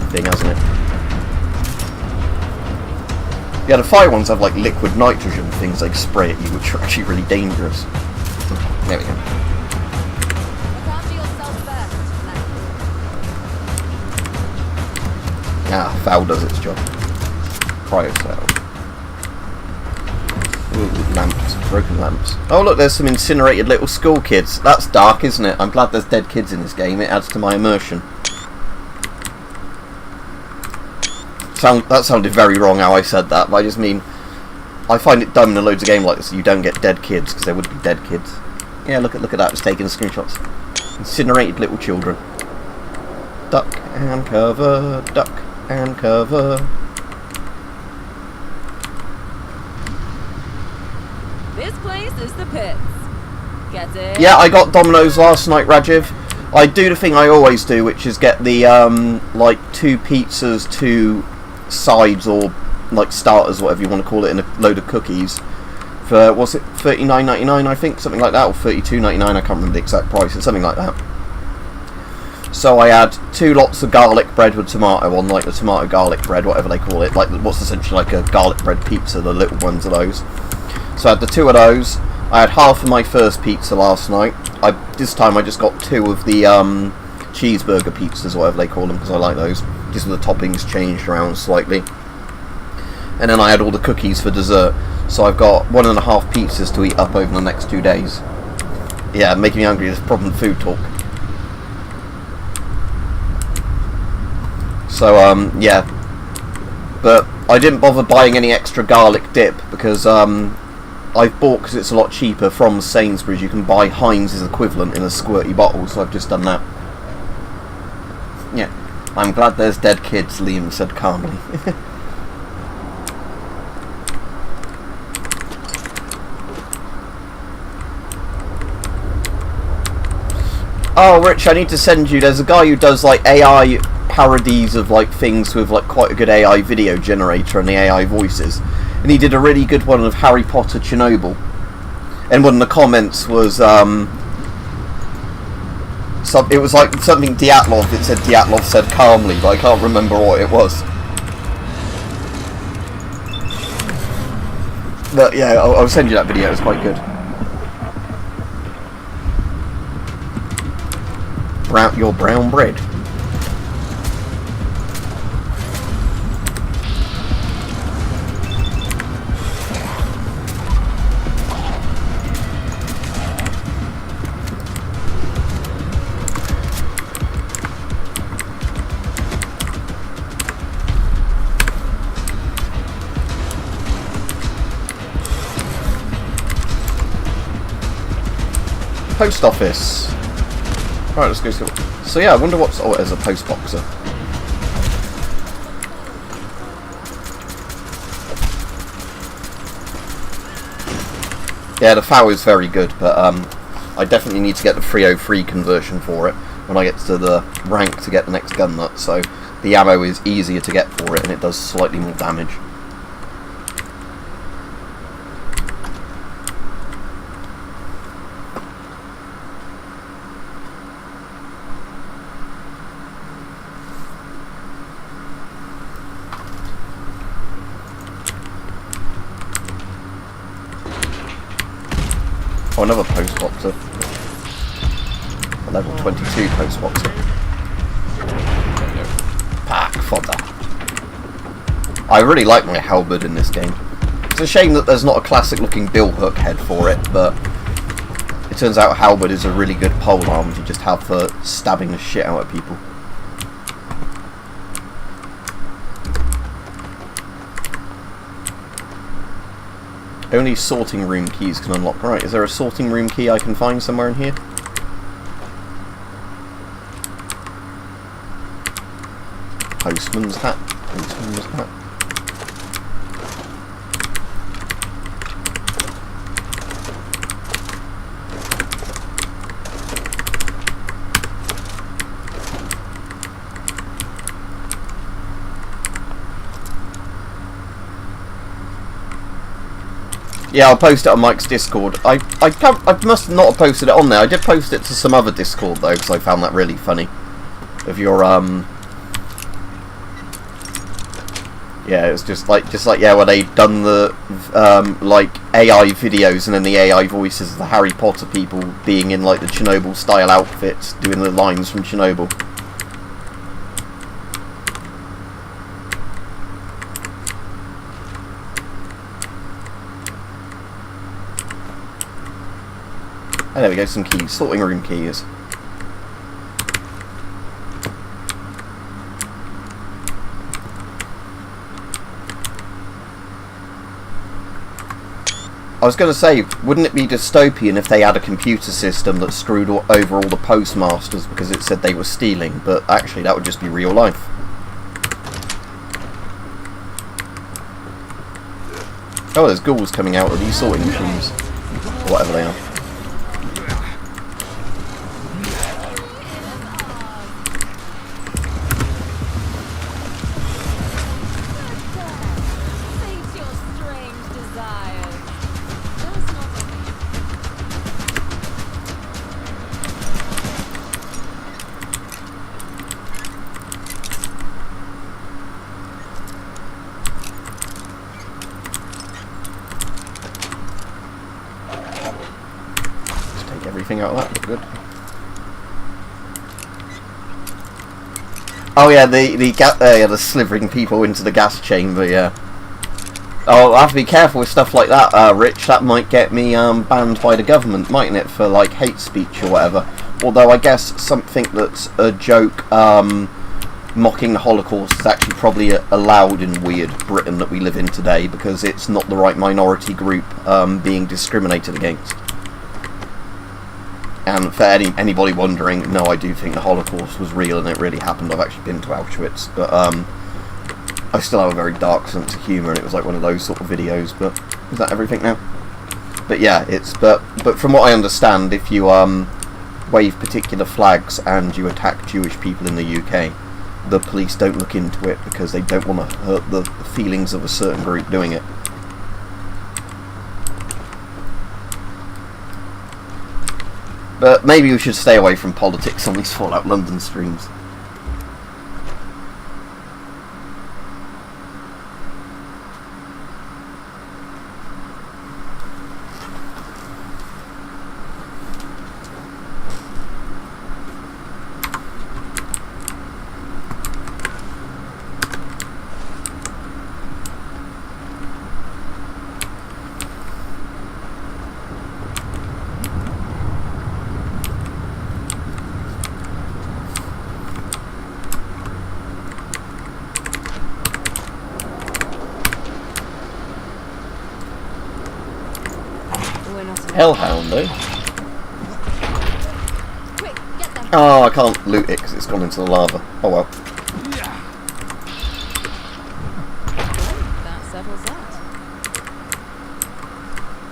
thing, hasn't it? Yeah, the fire ones have like liquid nitrogen things they spray at you, which are actually really dangerous. There we go. Ah, foul does its job. Cryo cell. Ooh, lamps. Broken lamps. Oh look, there's some incinerated little school kids. That's dark, isn't it? I'm glad there's dead kids in this game. It adds to my immersion. That sounded very wrong how I said that, but I just mean, I find it dumb in loads of games like this. You don't get dead kids, because there would be dead kids. Yeah, look at that, it's taking screenshots. Incinerated little children. Duck and cover, duck and cover. This place is the pits. Get it? Yeah, I got Domino's last night, Rajiv. I do the thing I always do, which is get the like 2 pizzas, 2 sides, or like starters, whatever you want to call it, and a load of cookies for, was it $39.99, I think, something like that, or $32.99, I can't remember the exact price. It's something like that. So I had 2 lots of garlic bread with tomato on, like the tomato garlic bread, whatever they call it, like what's essentially like a garlic bread pizza, the little ones of those. So I had the 2 of those. I had half of my first pizza last night. This time I just got 2 of the cheeseburger pizzas, whatever they call them, because I like those, just with the toppings changed around slightly. And then I had all the cookies for dessert. So I've got 1.5 pizzas to eat up over the next 2 days. Yeah, making me hungry. There's problem food talk. So yeah, but I didn't bother buying any extra garlic dip because I've bought, because it's a lot cheaper, from Sainsbury's. You can buy Heinz's equivalent in a squirty bottle, so I've just done that. Yeah, I'm glad there's dead kids, Liam said calmly. Oh, Rich, I need to send you. There's a guy who does like AI parodies of like things with like quite a good AI video generator and the AI voices, and he did a really good one of Harry Potter Chernobyl, and one of the comments was it was like something Dyatlov. It said Dyatlov said calmly, but I can't remember what it was. But yeah, I'll send you that video. It was quite good. Your brown bread. Post office. Right, let's go. So yeah, I wonder what's... Oh, there's a post boxer. Yeah, the FOW is very good, but I definitely need to get the 303 conversion for it when I get to the rank to get the next gun nut, so the ammo is easier to get for it and it does slightly more damage. Oh, another post boxer. A level 22 post boxer. Pack fodder. I really like my halberd in this game. It's a shame that there's not a classic looking billhook head for it, but it turns out halberd is a really good pole arm to just have for stabbing the shit out of people. Only sorting room keys can unlock. Right, is there a sorting room key I can find somewhere in here? Postman's hat. Postman's hat. Yeah, I'll post it on Mike's Discord. I must not have posted it on there. I did post it to some other Discord though, because I found that really funny. Of your yeah, it's just like yeah, when they done the like AI videos and then the AI voices of the Harry Potter people being in like the Chernobyl style outfits, doing the lines from Chernobyl. And there we go, some keys. Sorting room keys. I was going to say, wouldn't it be dystopian if they had a computer system that screwed over all the postmasters because it said they were stealing, but actually that would just be real life. Oh, there's ghouls coming out of these sorting machines. Whatever they are. Out of that, good. Oh yeah, the slithering people into the gas chamber. Yeah. Oh, I have to be careful with stuff like that, Rich. That might get me banned by the government, mightn't it, for like hate speech or whatever? Although I guess something that's a joke, mocking the Holocaust, is actually probably allowed in weird Britain that we live in today because it's not the right minority group being discriminated against. And for anybody wondering, no, I do think the Holocaust was real and it really happened. I've actually been to Auschwitz, but I still have a very dark sense of humour, and it was like one of those sort of videos. But is that everything now? But yeah, but from what I understand, if you wave particular flags and you attack Jewish people in the UK, the police don't look into it because they don't want to hurt the feelings of a certain group doing it. But maybe we should stay away from politics on these Fallout London streams. Hellhound, though. Oh, I can't loot it because it's gone into the lava. Oh well. That settles that.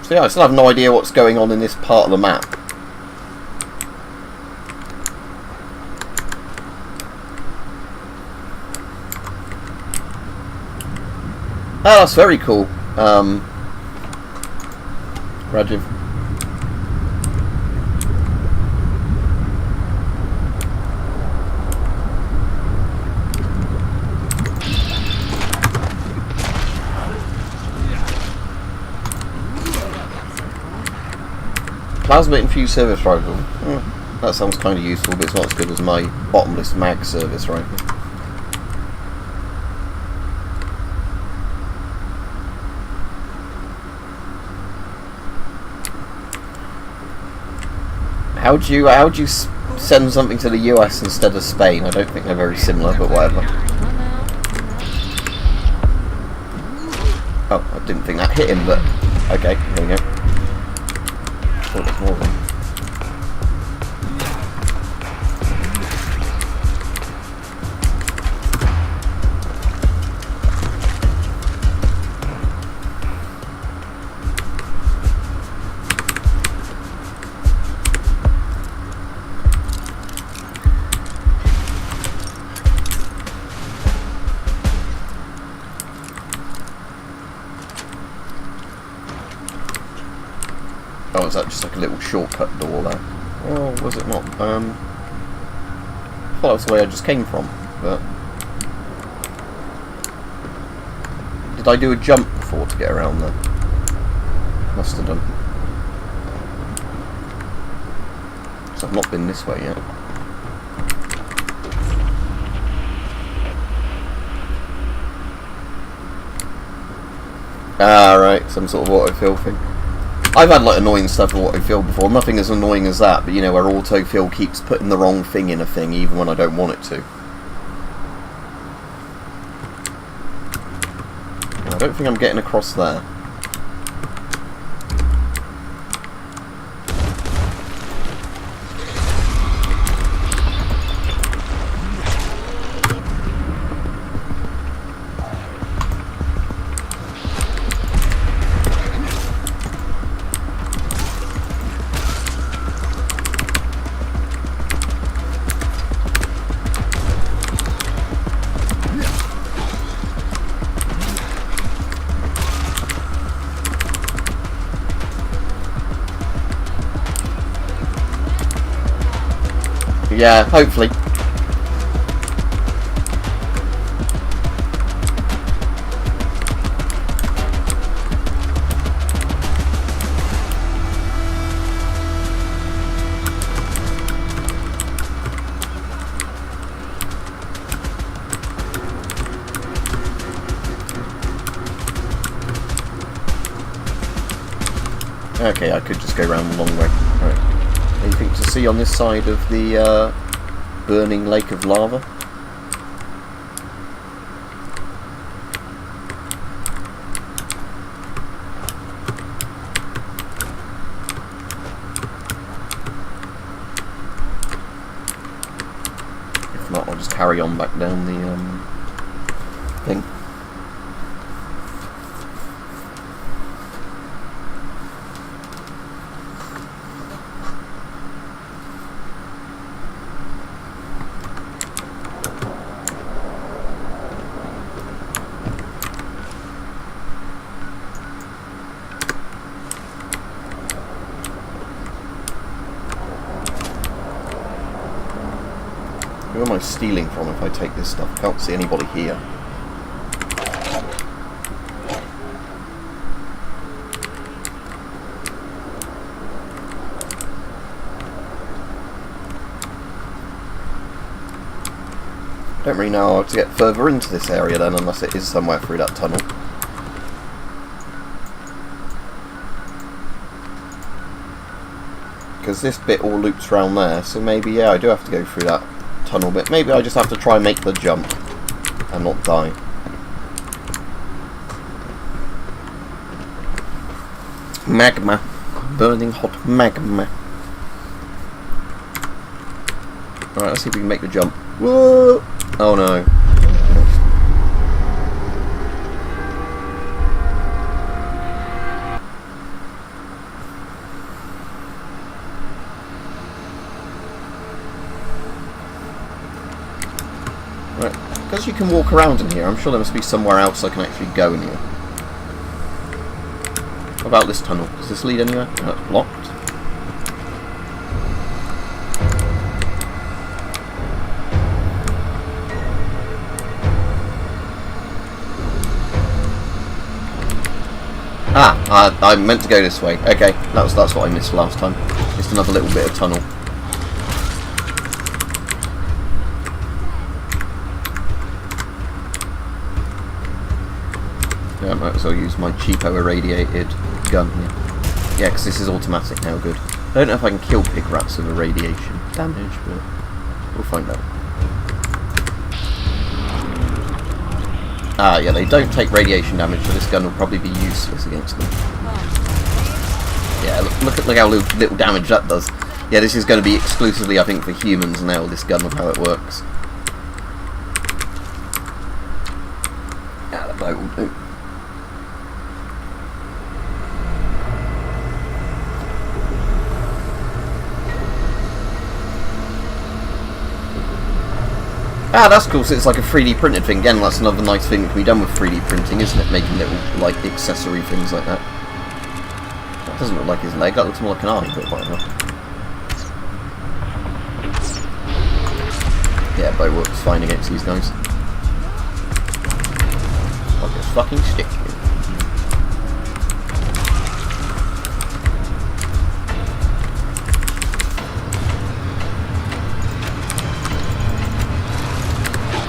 So yeah, I still have no idea what's going on in this part of the map. Oh, that's very cool. Rajiv. Plasma-infused service rifle. That sounds kind of useful, but it's not as good as my bottomless mag service rifle. How'd you send something to the US instead of Spain? I don't think they're very similar, but whatever. Oh, I didn't think that hit him, but okay, there we go. Oh, there's more of them. Oh, is that just like a little shortcut door there? Or was it not? I thought that was the way I just came from, but... Did I do a jump before to get around there? Must have done. So I've not been this way yet. Ah, right, some sort of autofill thing. I've had like annoying stuff with autofill before, nothing as annoying as that, but you know, where autofill keeps putting the wrong thing in a thing even when I don't want it to. I don't think I'm getting across there. Yeah, hopefully. Okay, I could just go around the long way. Right. Anything to see on this side of the burning lake of lava? If not, I'll just carry on back down the thing. Who am I stealing from if I take this stuff? I can't see anybody here. I don't really know how to get further into this area then, unless it is somewhere through that tunnel. Because this bit all loops around there, so maybe, yeah, I do have to go through that tunnel bit. Maybe I just have to try and make the jump and not die. Magma. Burning hot magma. Alright, let's see if we can make the jump. Whoa! Oh no. Because you can walk around in here, I'm sure there must be somewhere else I can actually go in here. What about this tunnel? Does this lead anywhere? No, it's blocked. I meant to go this way. Okay, that's what I missed last time. Just another little bit of tunnel. Yeah, I might as well use my cheapo irradiated gun here. Yeah, because this is automatic now, good. I don't know if I can kill pig rats with irradiation damage, but we'll find out. Yeah, they don't take radiation damage, so this gun will probably be useless against them. Yeah, look how little damage that does. Yeah, this is going to be exclusively, I think, for humans now, this gun and how it works. Yeah, that will do. That's cool, so it's like a 3D printed thing. Again, that's another nice thing that can be done with 3D printing, isn't it? Making little, like, accessory things like that. That doesn't look like his leg, that looks more like an eye, but whatever. Yeah, bow works fine against these guys. Like a fucking stick.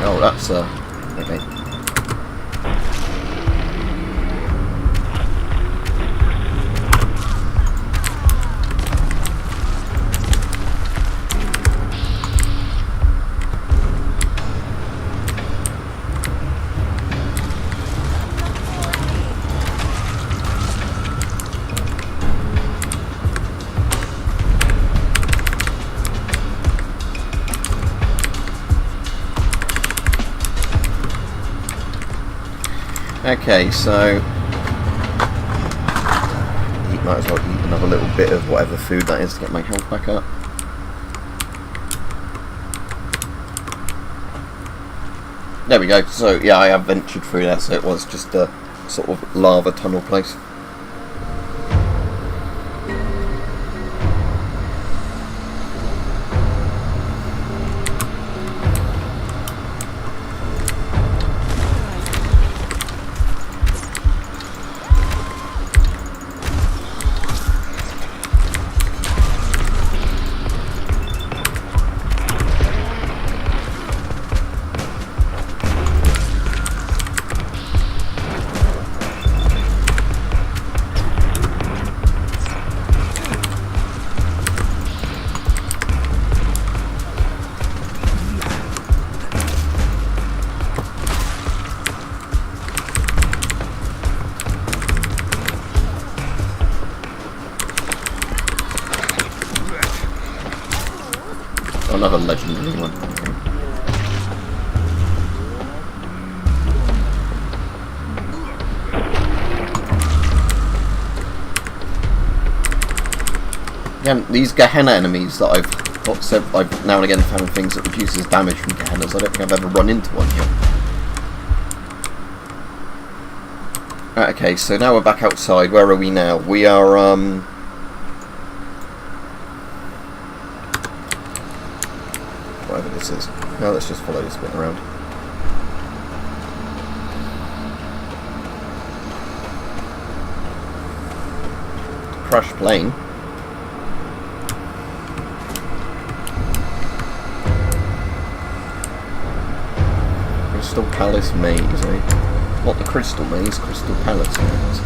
Oh, that's, okay. Okay, so might as well eat another little bit of whatever food that is to get my health back up. There we go. So yeah, I have ventured through there, so it was just a sort of lava tunnel place. Another legendary one. Again, these Gehenna enemies that I've got, so I've now and again found things that reduces damage from Gehennas. I don't think I've ever run into one yet. Right, okay, so now we're back outside. Where are we now? We are whatever this is. Now let's just follow this bit around. Crash plane. Crystal Palace Maze, eh? Not the Crystal Maze, Crystal Palace Maze.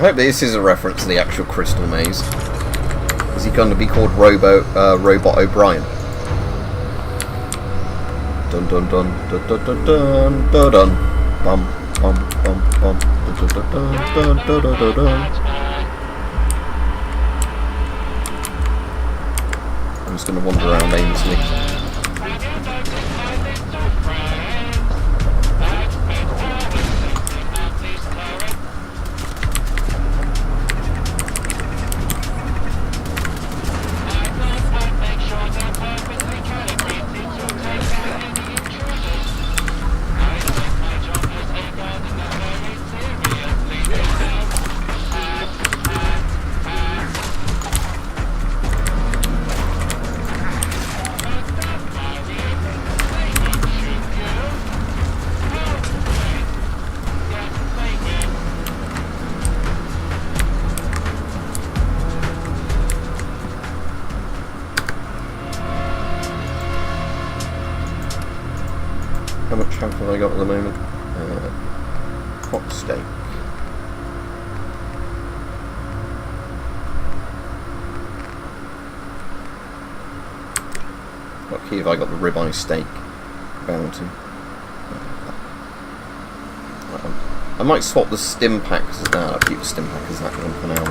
hope this is a reference to the actual Crystal Maze. Is he going to be called Robot O'Brien? Dun dun dun dun dun dun dun dun dun bum bum bum bum dun dun dun dun dun dun dun. I'm just going to wander around aimlessly. How much health have I got at the moment? Hot steak. What key have I got? The ribeye steak bounty. I might swap the stim packs as that. I'll keep the stim pack as that one for now.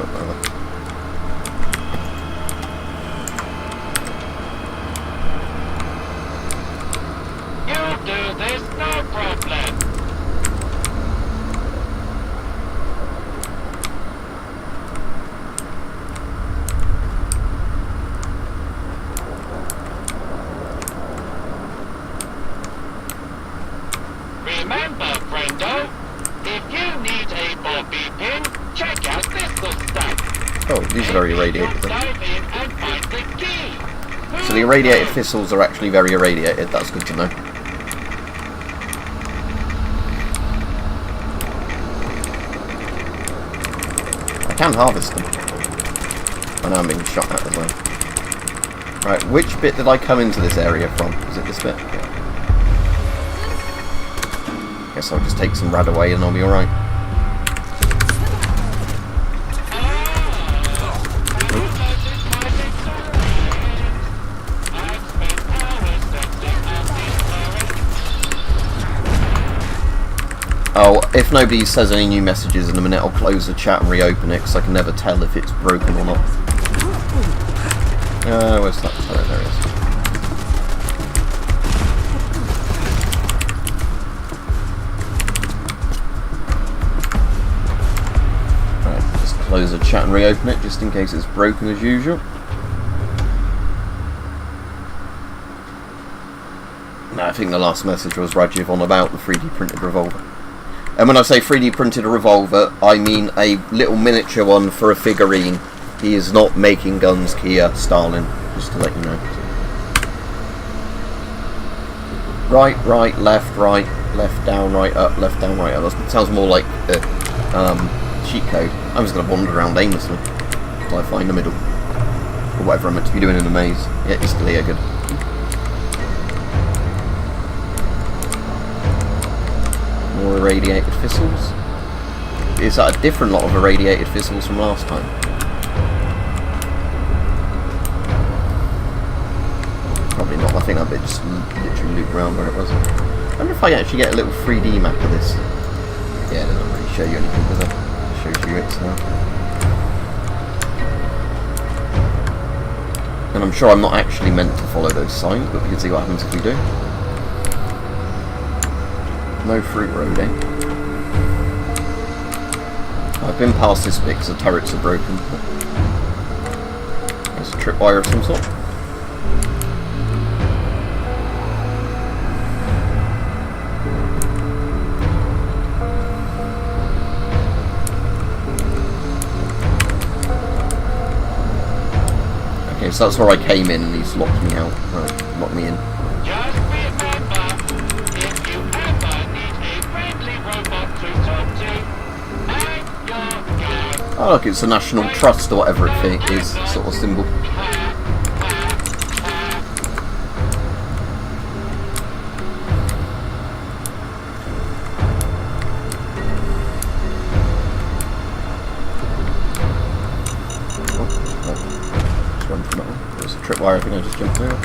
Remember, friendo, if you need a bobby pin, check out this stuff. Oh, these are very irradiated. Dive in and find the key. So the irradiated thistles are actually very irradiated. That's good to know. I can harvest them. I know I'm being shot at as well. Right, which bit did I come into this area from? Is it this bit? Yeah. Guess I'll just take some rad away and I'll be alright. Oh, if nobody says any new messages in a minute, I'll close the chat and reopen it because I can never tell if it's broken or not. Where's that? Sorry, there it is. Right, just close the chat and reopen it just in case it's broken as usual. No, I think the last message was Rajiv on about the 3D printed revolver. And when I say 3D printed a revolver, I mean a little miniature one for a figurine. He is not making guns, Kia, Stalin, just to let you know. Right, left, down, right, up, left, down, right, up. That sounds more like a cheat code. I'm just going to wander around aimlessly until I find the middle. Or whatever I'm meant to be doing in the maze. Yeah, it's still here, good. More irradiated thistles. Is that a different lot of irradiated thistles from last time? Probably not. I think that bit just literally looped around where it was. I wonder if I actually get a little 3D map of this. Yeah, it doesn't really show you anything, does it? It shows you it now. And I'm sure I'm not actually meant to follow those signs, but we can see what happens if we do. No fruit road, eh? I've been past this bit because the turrets are broken. There's a tripwire of some sort. Okay, so that's where I came in and he's locked me out. Right, locked me in. Just remember, if you ever need a friendly robot to talk to, hang your gun. Oh look, it's a National Trust or whatever it is, sort of symbol. wire, I think I just jumped through.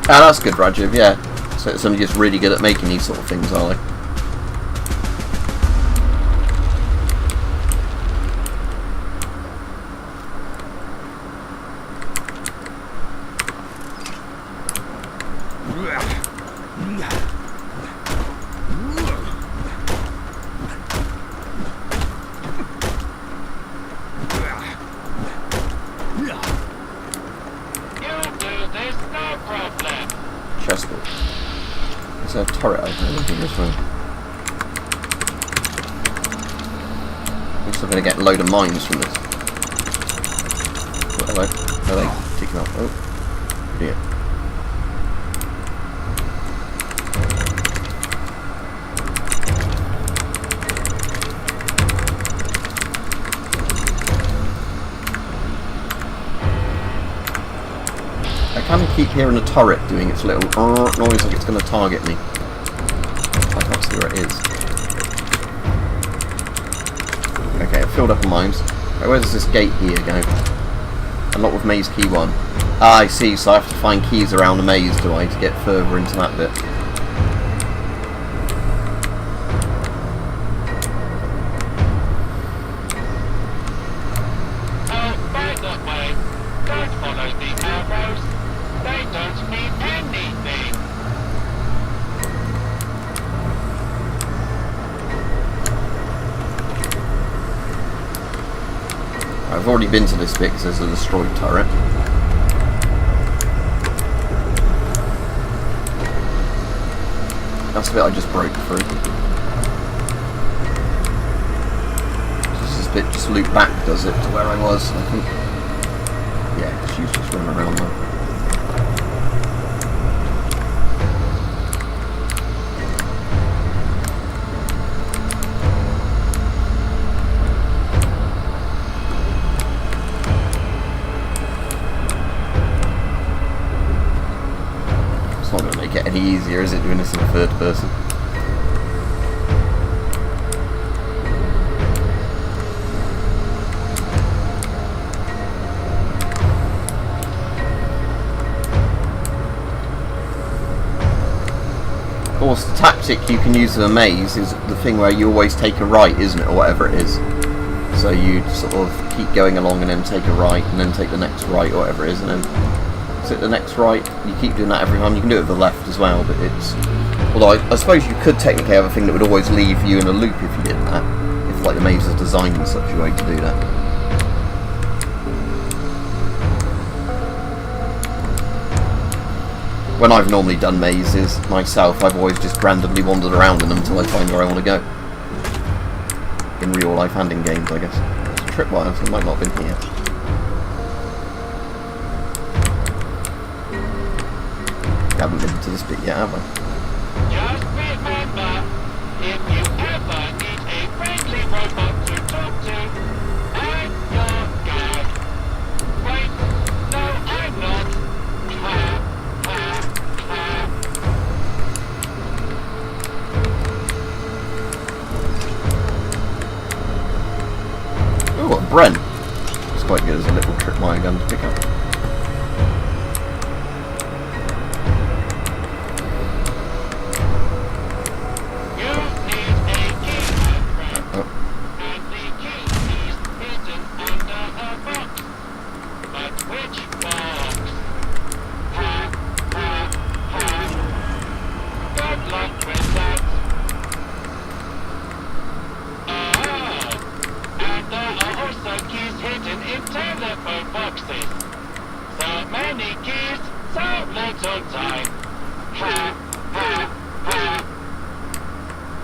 Ah, that's good, Rajiv, yeah. So somebody just really good at making these sort of things, are they? Chessboard. Is there a turret open in this room? I'm still going to get a load of mines from this. Oh, hello. Are they ticking up? Oh, dear. I can keep hearing a turret doing its little noise like it's going to target me. I can't see where it is. Okay, I've filled up on mines. Right, where does this gate here go? Unlock with maze key 1. Ah, I see, so I have to find keys around the maze, do I, to get further into that bit. I've already been to this bit because there's a destroyed turret. That's the bit I just broke through. This bit just loop back, does it, to where I was, I think. Yeah, because she's just running around there. Not going to make it any easier, is it, doing this in the third person? Of course, the tactic you can use in a maze is the thing where you always take a right, isn't it, or whatever it is. So you sort of keep going along and then take a right, and then take the next right, or whatever it is, and then sit the next right. You keep doing that every time. You can do it with the left as well, but it's... Although I suppose you could technically have a thing that would always leave you in a loop if you did that. If like the maze is designed in such a way to do that. When I've normally done mazes myself, I've always just randomly wandered around in them until I find where I want to go. In real life and in games, I guess. It's a tripwire, so it might not have been here. I haven't been to this bit yet, have I? Just remember, if you ever need a friendly robot to talk to, I'm your guy. Wait, no, I'm not. Ha, ha, ha. Oh, a Bren. It's quite good as a little tripwire gun to pick up.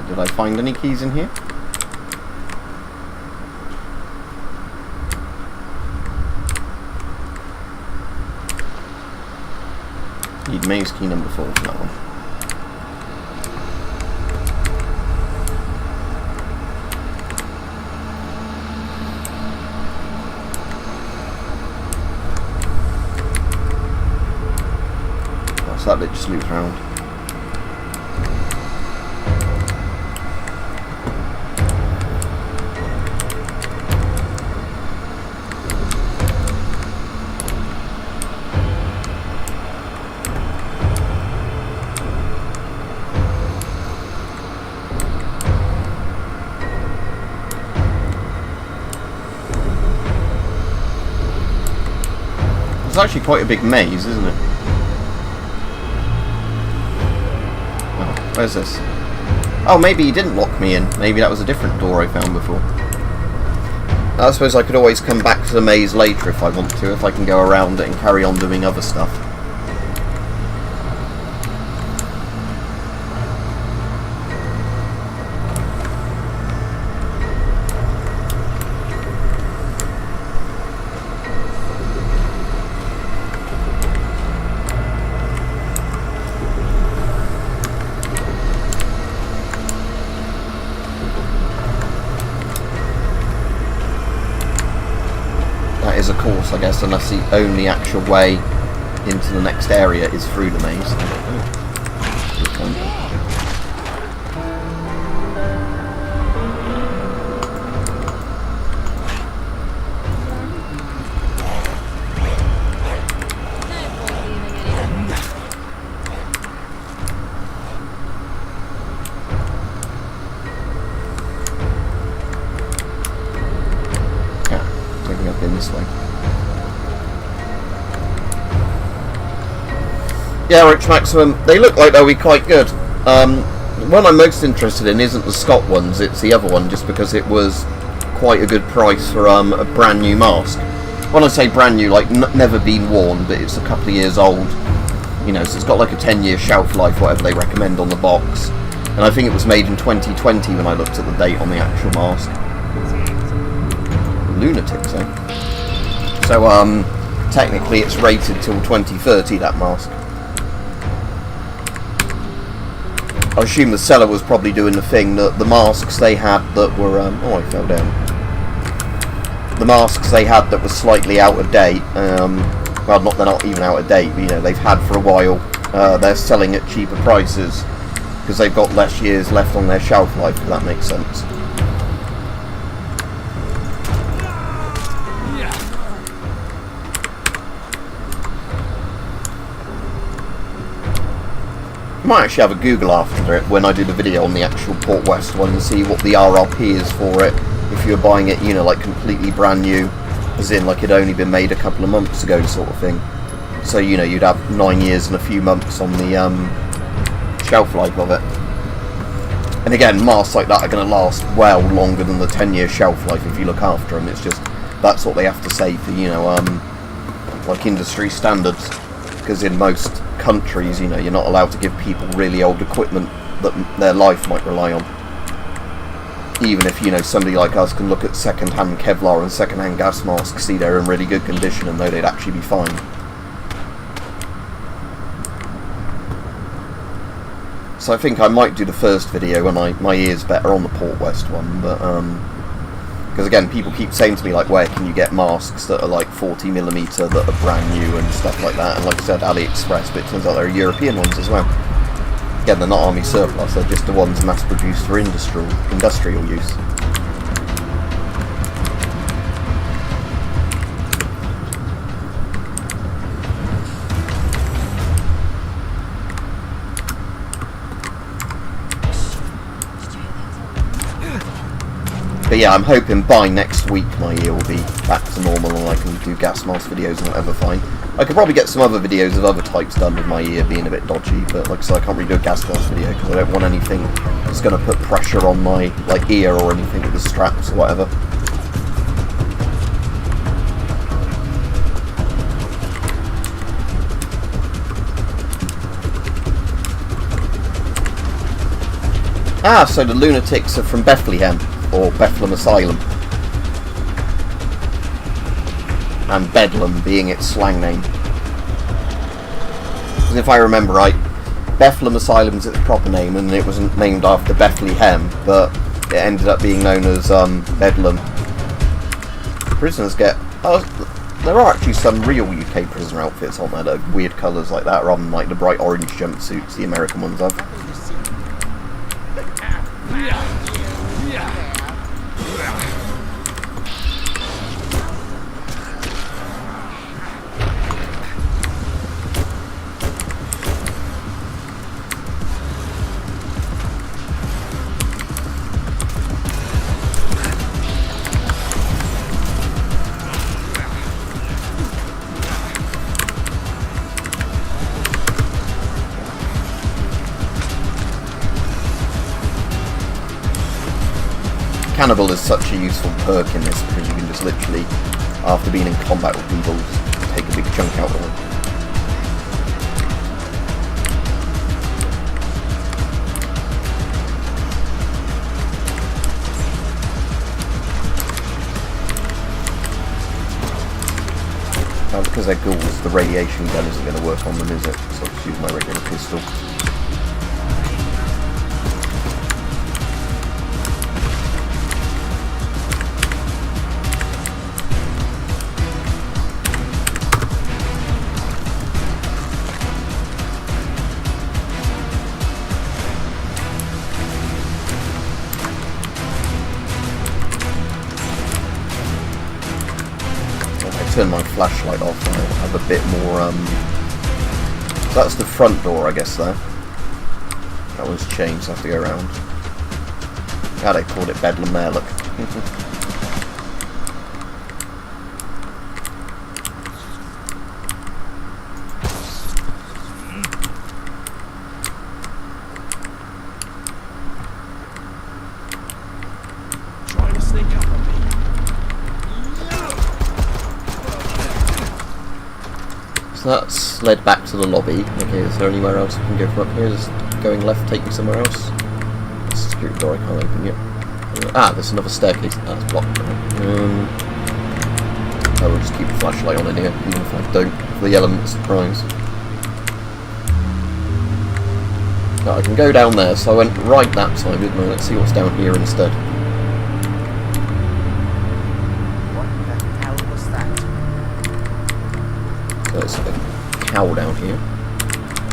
Did I find any keys in here? need maze key number 4 for that one. Oh, so that bit just loops around. It's actually quite a big maze, isn't it? Oh, where's this? Oh, maybe he didn't lock me in. Maybe that was a different door I found before. I suppose I could always come back to the maze later if I want to, if I can go around it and carry on doing other stuff. Is a course, I guess, unless the only actual way into the next area is through the maze. Yeah, Rich Maximum, they look like they'll be quite good. One I'm most interested in isn't the Scott ones, it's the other one, just because it was quite a good price for a brand new mask. When I say brand new, like never been worn, but it's a couple of years old. You know, so it's got like a 10-year shelf life, whatever they recommend on the box. And I think it was made in 2020 when I looked at the date on the actual mask. Lunatics, eh? So, technically it's rated till 2030, that mask. I assume the seller was probably doing the thing that the masks they had that were, oh, I fell down. The masks they had that were slightly out of date, well, they're not even out of date, but, you know, they've had for a while, they're selling at cheaper prices, because they've got less years left on their shelf life, if that makes sense. Might actually have a Google after it when I do the video on the actual Port West one and see what the RRP is for it if you're buying it, you know, like completely brand new, as in like it'd only been made a couple of months ago sort of thing. So, you know, you'd have 9 years and a few months on the shelf life of it. And again, masks like that are going to last well longer than the 10-year shelf life if you look after them. It's just, that's what they have to say for, you know, like industry standards. Because in most countries, you know, you're not allowed to give people really old equipment that their life might rely on. Even if, you know, somebody like us can look at second-hand Kevlar and second-hand gas masks, see they're in really good condition and know they'd actually be fine. So I think I might do the first video when my ear's better on the Port West one, but because again, people keep saying to me, like, where can you get masks that are like 40mm that are brand new and stuff like that, and like I said, AliExpress, but it turns out there are European ones as well. Again, they're not army surplus, they're just the ones mass produced for industrial use. But yeah, I'm hoping by next week my ear will be back to normal and I can do gas mask videos and whatever fine. I could probably get some other videos of other types done with my ear being a bit dodgy, but like I said, I can't really do a gas mask video because I don't want anything that's going to put pressure on my like ear or anything with the straps or whatever. Ah, so the lunatics are from Bethlehem, or Bethlehem Asylum. And Bedlam being its slang name. Because if I remember right, Bethlehem Asylum's its proper name, and it wasn't named after Bethlehem, but it ended up being known as Bedlam. Prisoners get... Oh, there are actually some real UK prisoner outfits on there that are weird colours like that, rather than like the bright orange jumpsuits the American ones have. Cannibal is such a useful perk in this because you can just literally, after being in combat with people, just take a big chunk out of them. Now because they're ghouls, the radiation gun isn't going to work on them, is it? So I'll just use my regular pistol. Turn my flashlight off and I'll have a bit more, so that's the front door, I guess, there. That one's changed, so I have to go around. Yeah, they called it Bedlam there, look. Trying to sneak up on me. So that's led back to the lobby. Okay, is there anywhere else I can go from up here? Is going left take me somewhere else? That's a security door, I can't open yet. There's another staircase. That's blocked. I will just keep the flashlight on in here, even if I don't, for the element of surprise. Now I can go down there, so I went right that time, didn't I? Let's see what's down here instead. What the hell was that? There's a cow down here.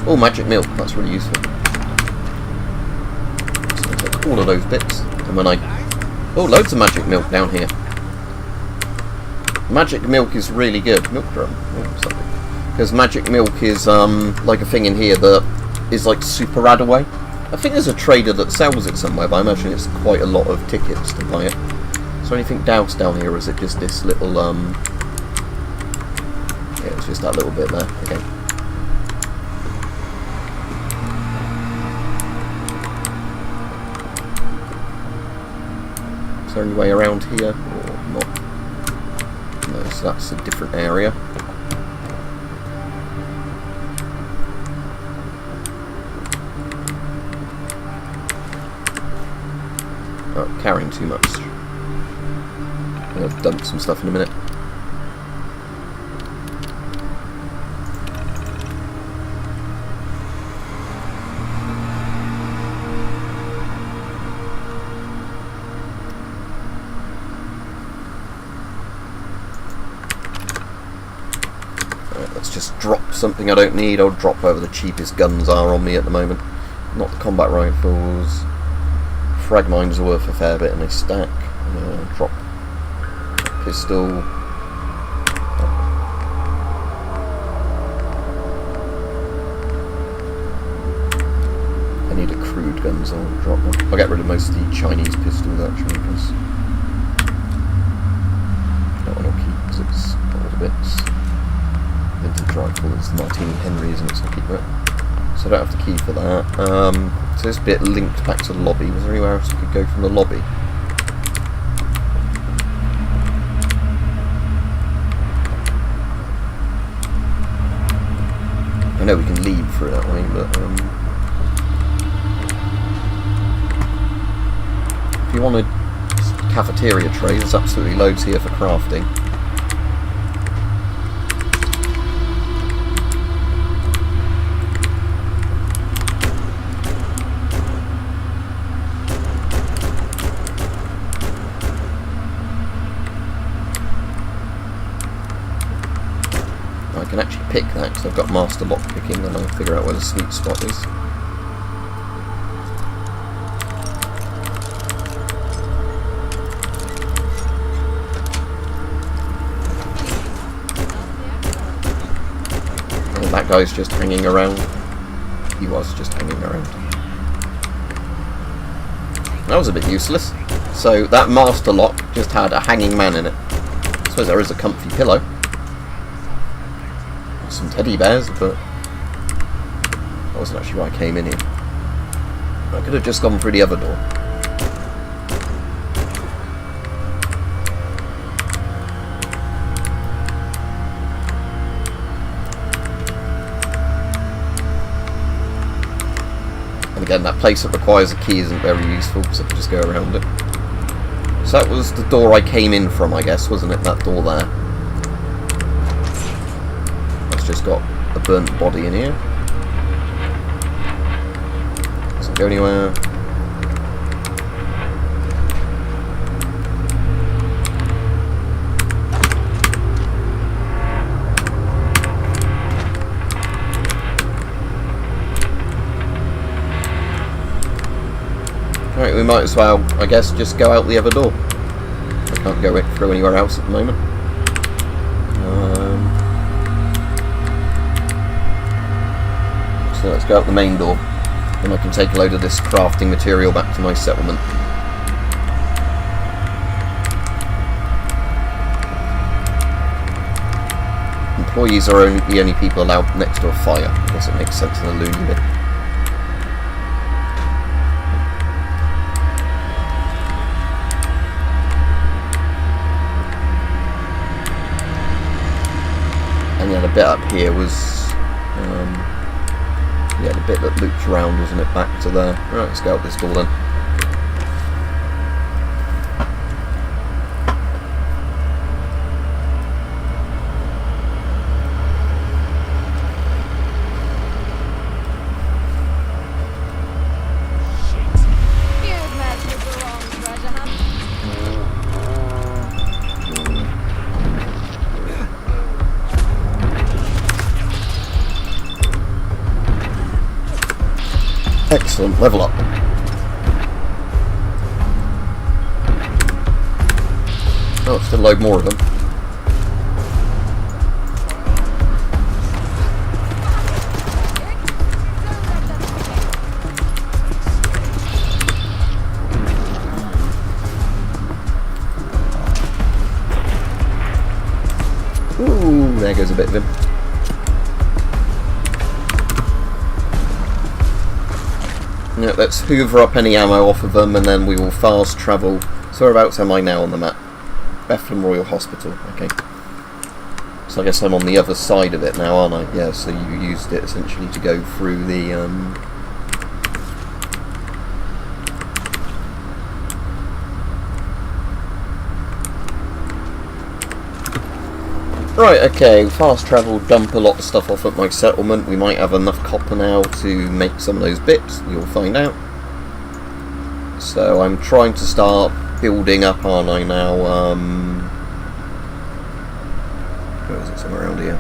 Oh, magic milk, that's really useful. So I'll take all of those bits, and when I... Oh, loads of magic milk down here. Magic milk is really good. Milk drum. Because magic milk is like a thing in here that is like super radaway. I think there's a trader that sells it somewhere, but I imagine it's quite a lot of tickets to buy it. Is there anything doused down here, or is it just this little yeah, it's just that little bit there. Okay. Is there any way around here, or not? No, so that's a different area. Oh, carrying too much. I'm going to dump some stuff in a minute. Let's just drop something I don't need. I'll drop whatever the cheapest guns are on me at the moment. Not the combat rifles. Frag mines are worth a fair bit and they stack. Drop pistol. I need a crude guns, I'll drop them. I'll get rid of most of the Chinese pistols actually, because that one I'll keep because it's all the bits. Vintage rifle is the Martini Henry, isn't it? So I'll keep it. So I don't have the key for that. So this bit linked back to the lobby. Was there anywhere else we could go from the lobby? I know we can leave through that way, but if you want a cafeteria tray, there's absolutely loads here for crafting. can actually pick that because I've got master lock picking, then I'll figure out where the sweet spot is. Oh, that guy's just hanging around. He was just hanging around. That was a bit useless. So that master lock just had a hanging man in it. I suppose there is a comfy pillow. Some teddy bears, but that wasn't actually why I came in here. I could have just gone through the other door. And again, that place that requires a key isn't very useful because I can just go around it. So that was the door I came in from, I guess, wasn't it? That door there. Just got a burnt body in here. Doesn't go anywhere. Right, we might as well, I guess, just go out the other door. I can't go through anywhere else at the moment. So let's go out the main door, and I can take a load of this crafting material back to my settlement. Employees are the only people allowed next to a fire. I guess it makes sense in a loony bit. And yeah, the bit up here was yeah, the bit that loops around, wasn't it? Back to there. Right, let's go out this door then. Excellent, level up. Oh, still a load more of them. Ooh, there goes a bit of him. Yeah, let's hoover up any ammo off of them and then we will fast travel. So whereabouts am I now on the map? Bethlehem Royal Hospital, okay. So I guess I'm on the other side of it now, aren't I? Yeah, so you used it essentially to go through the... Right, okay, fast travel, dump a lot of stuff off at my settlement. We might have enough copper now to make some of those bits, you'll find out. So I'm trying to start building up, aren't I now? Where is it? Somewhere around here.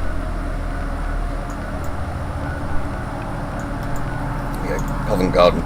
There we go, Covent Garden.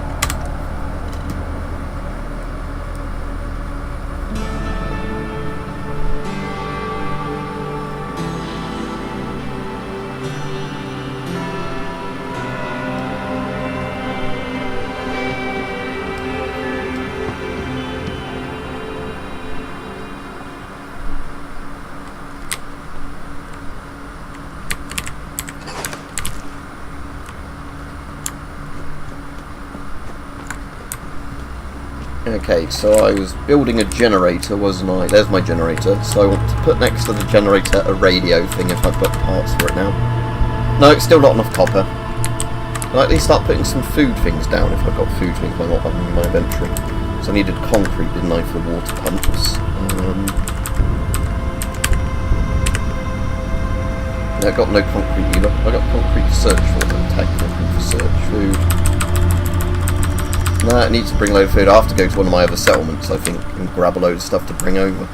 Okay, so I was building a generator, wasn't I? There's my generator. So I want to put next to the generator a radio thing if I've got parts for it now. No, it's still not enough copper. I'll at least start putting some food things down if I've got food things by not having in my inventory. So I needed concrete, didn't I, for the water pumps. No, I got no concrete either. I got concrete to search for, but tag concrete for search. Food. No, I need to bring a load of food. I have to go to one of my other settlements, I think, and grab a load of stuff to bring over.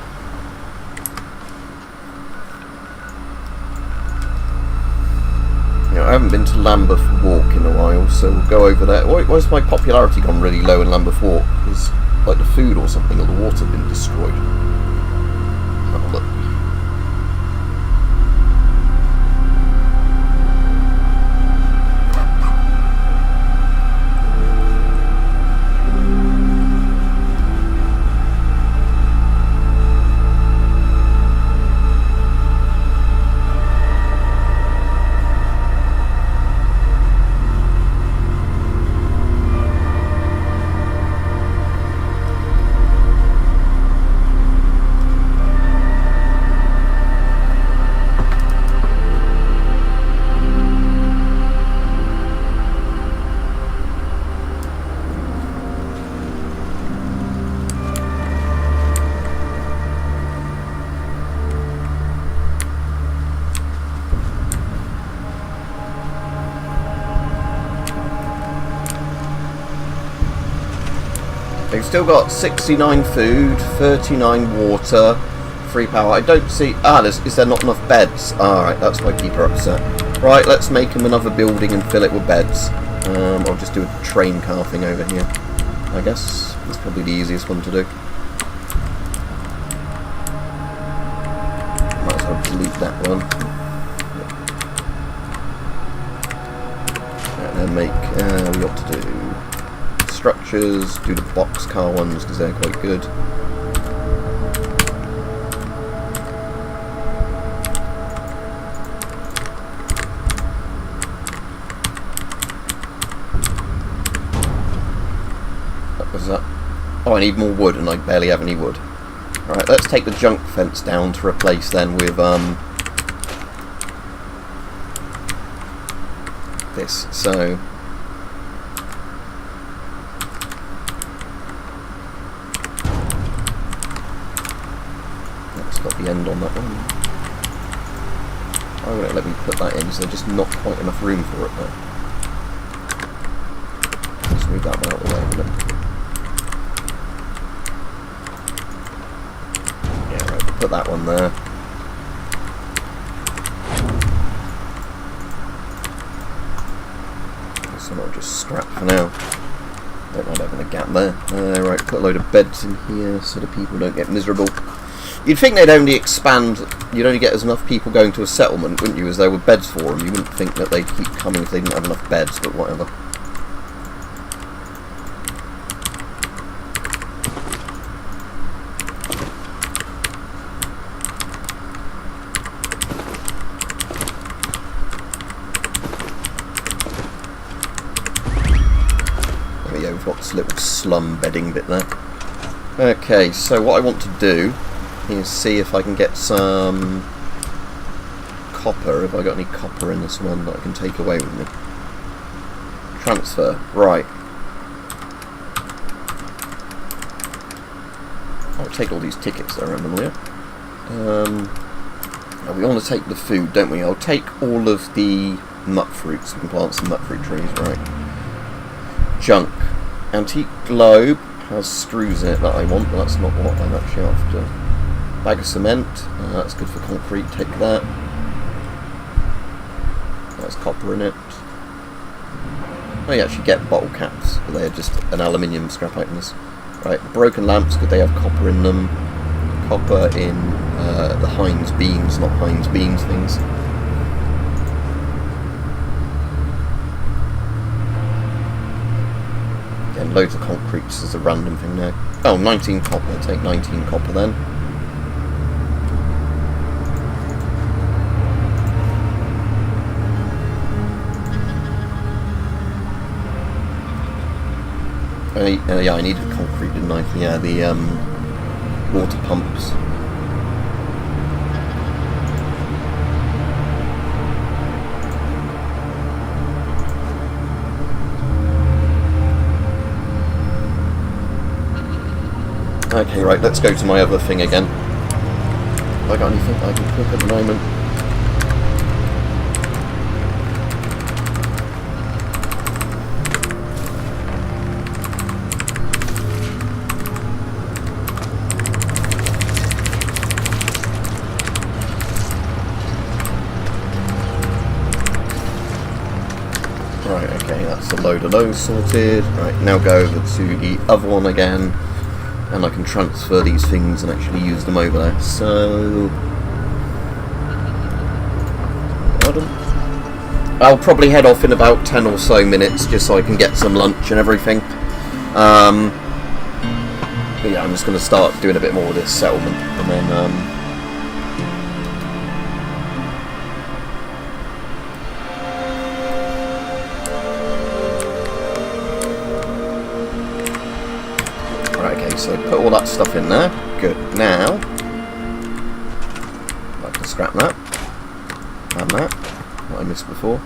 I haven't been to Lambeth Walk in a while, so we'll go over there. Why's my popularity gone really low in Lambeth Walk? Is like the food or something, or the water been destroyed? Have a look. They've still got 69 food, 39 water, 3 power. I don't see... is there not enough beds? Alright, that's why people are upset. Right, let's make them another building and fill it with beds. I'll just do a train car thing over here. I guess that's probably the easiest one to do. Might as well delete that one. And then make... we got to do... structures, do the boxcar ones because they're quite good. What was that? Oh, I need more wood and I barely have any wood. Alright, let's take the junk fence down to replace then with this. So got the end on that one. Why won't it let me put that in? Is there just not quite enough room for it there? Let's move that one out of the way a minute. Yeah, right, we'll put that one there. So I'll just scrap for now. Don't mind having a gap there. Right, put a load of beds in here so the people don't get miserable. You'd think they'd only expand, you'd only get as enough people going to a settlement, wouldn't you, as there were beds for them. You wouldn't think that they'd keep coming if they didn't have enough beds, but whatever. There we go, we've got this little slum bedding bit there. Okay, so what I want to do is see if I can get some copper. Have I got any copper in this one that I can take away with me? Transfer. Right. I'll take all these tickets there randomly. Now we want to take the food, don't we? I'll take all of the nut fruits. We can plant some nut fruit trees, right? Junk. Antique globe has screws in it that I want, but that's not what I'm actually after. Bag of cement, that's good for concrete, take that. There's copper in it. Oh, you actually get bottle caps, but they're just an aluminium scrap items. Right, broken lamps, could they have copper in them? Copper in the Heinz beams, not Heinz beams things. Again, loads of concrete, this is a random thing now. Oh, 19 copper, take 19 copper then. Yeah, I needed concrete, didn't I? Yeah, the water pumps. Okay, right, let's go to my other thing again. Have I got anything I can cook at the moment? That's a load of those sorted. Right, now go over to the other one again, and I can transfer these things and actually use them over there. So I'll probably head off in about 10 or so minutes just so I can get some lunch and everything. But yeah, I'm just going to start doing a bit more of this settlement, and then right, okay, so put all that stuff in there. Good. Now I can scrap that and that. What I missed before.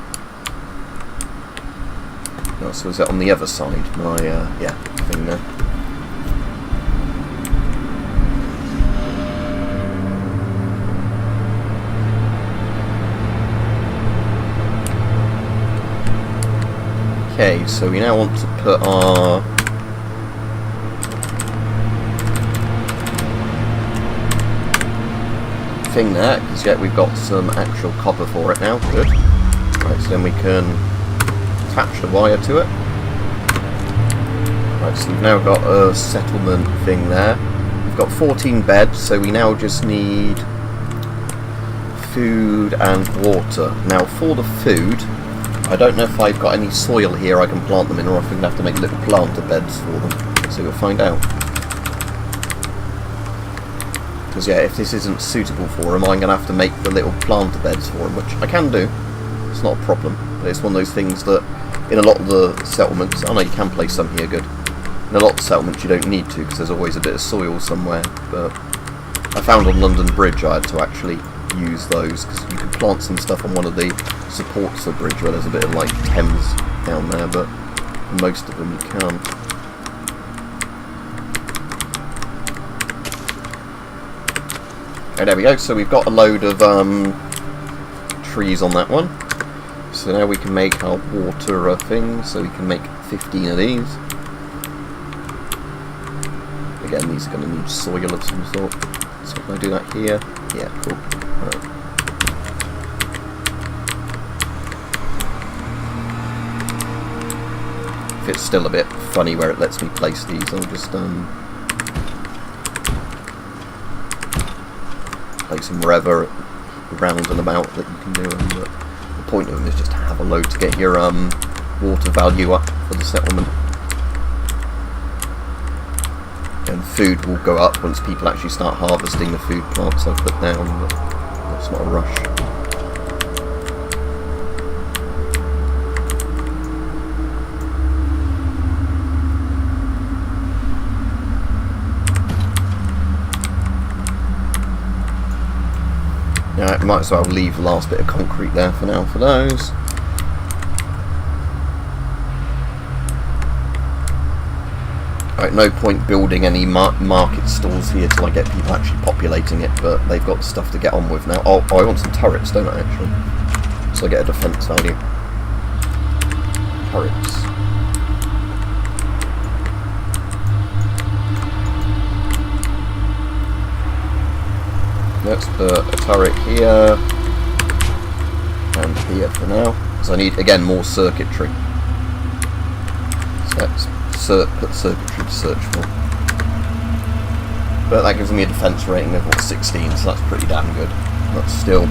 Oh, so is that on the other side? My yeah, thing there. Okay, so we now want to put our thing there, because yeah, we've got some actual copper for it now. Good. Right, so then we can attach the wire to it. Right, so we've now got a settlement thing there. We've got 14 beds, so we now just need food and water. Now for the food, I don't know if I've got any soil here I can plant them in, or if I'm going to have to make little planter beds for them. So we'll find out. Because yeah, if this isn't suitable for them, I'm going to have to make the little planter beds for them, which I can do. It's not a problem. But it's one of those things that in a lot of the settlements, oh no, you can place some here, good. In a lot of settlements you don't need to, because there's always a bit of soil somewhere. But I found on London Bridge I had to actually use those, because you can plant some stuff on one of the supports of the bridge where there's a bit of like Thames down there, but most of them you can't. Okay, there we go, so we've got a load of trees on that one. So now we can make our water thing, so we can make 15 of these. Again, these are going to need soil of some sort. So if I do that here, yeah, cool. Right. If it's still a bit funny where it lets me place these, I'll just place them wherever around and about that you can do them. But the point of them is just to have a load to get your water value up for the settlement. And food will go up once people actually start harvesting the food plants I've put down, but that's not a rush. Yeah, might as well leave the last bit of concrete there for now for those. Right, no point building any market stalls here till I get people actually populating it, but they've got stuff to get on with now. Oh, I want some turrets, don't I, actually? So I get a defence value. Turrets. Let's put a turret here and here for now, because I need, again, more circuitry. So let's put circuitry to search for. But that gives me a defence rating of 16, so that's pretty damn good. That's still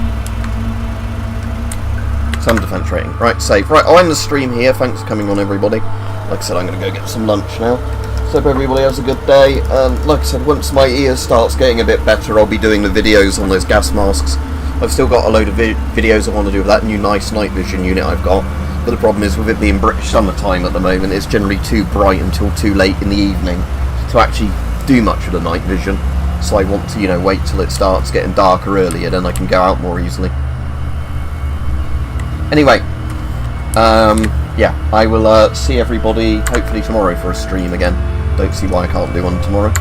some defence rating. Right, save. Right, I'll end the stream here. Thanks for coming on, everybody. Like I said, I'm going to go get some lunch now. So hope everybody has a good day. Like I said, once my ear starts getting a bit better, I'll be doing the videos on those gas masks. I've still got a load of videos I want to do with that new nice night vision unit I've got. But the problem is, with it being British summertime at the moment, it's generally too bright until too late in the evening to actually do much of the night vision. So I want to, you know, wait till it starts getting darker earlier, then I can go out more easily. Anyway, yeah, I will see everybody hopefully tomorrow for a stream again. Don't see why I can't do one tomorrow.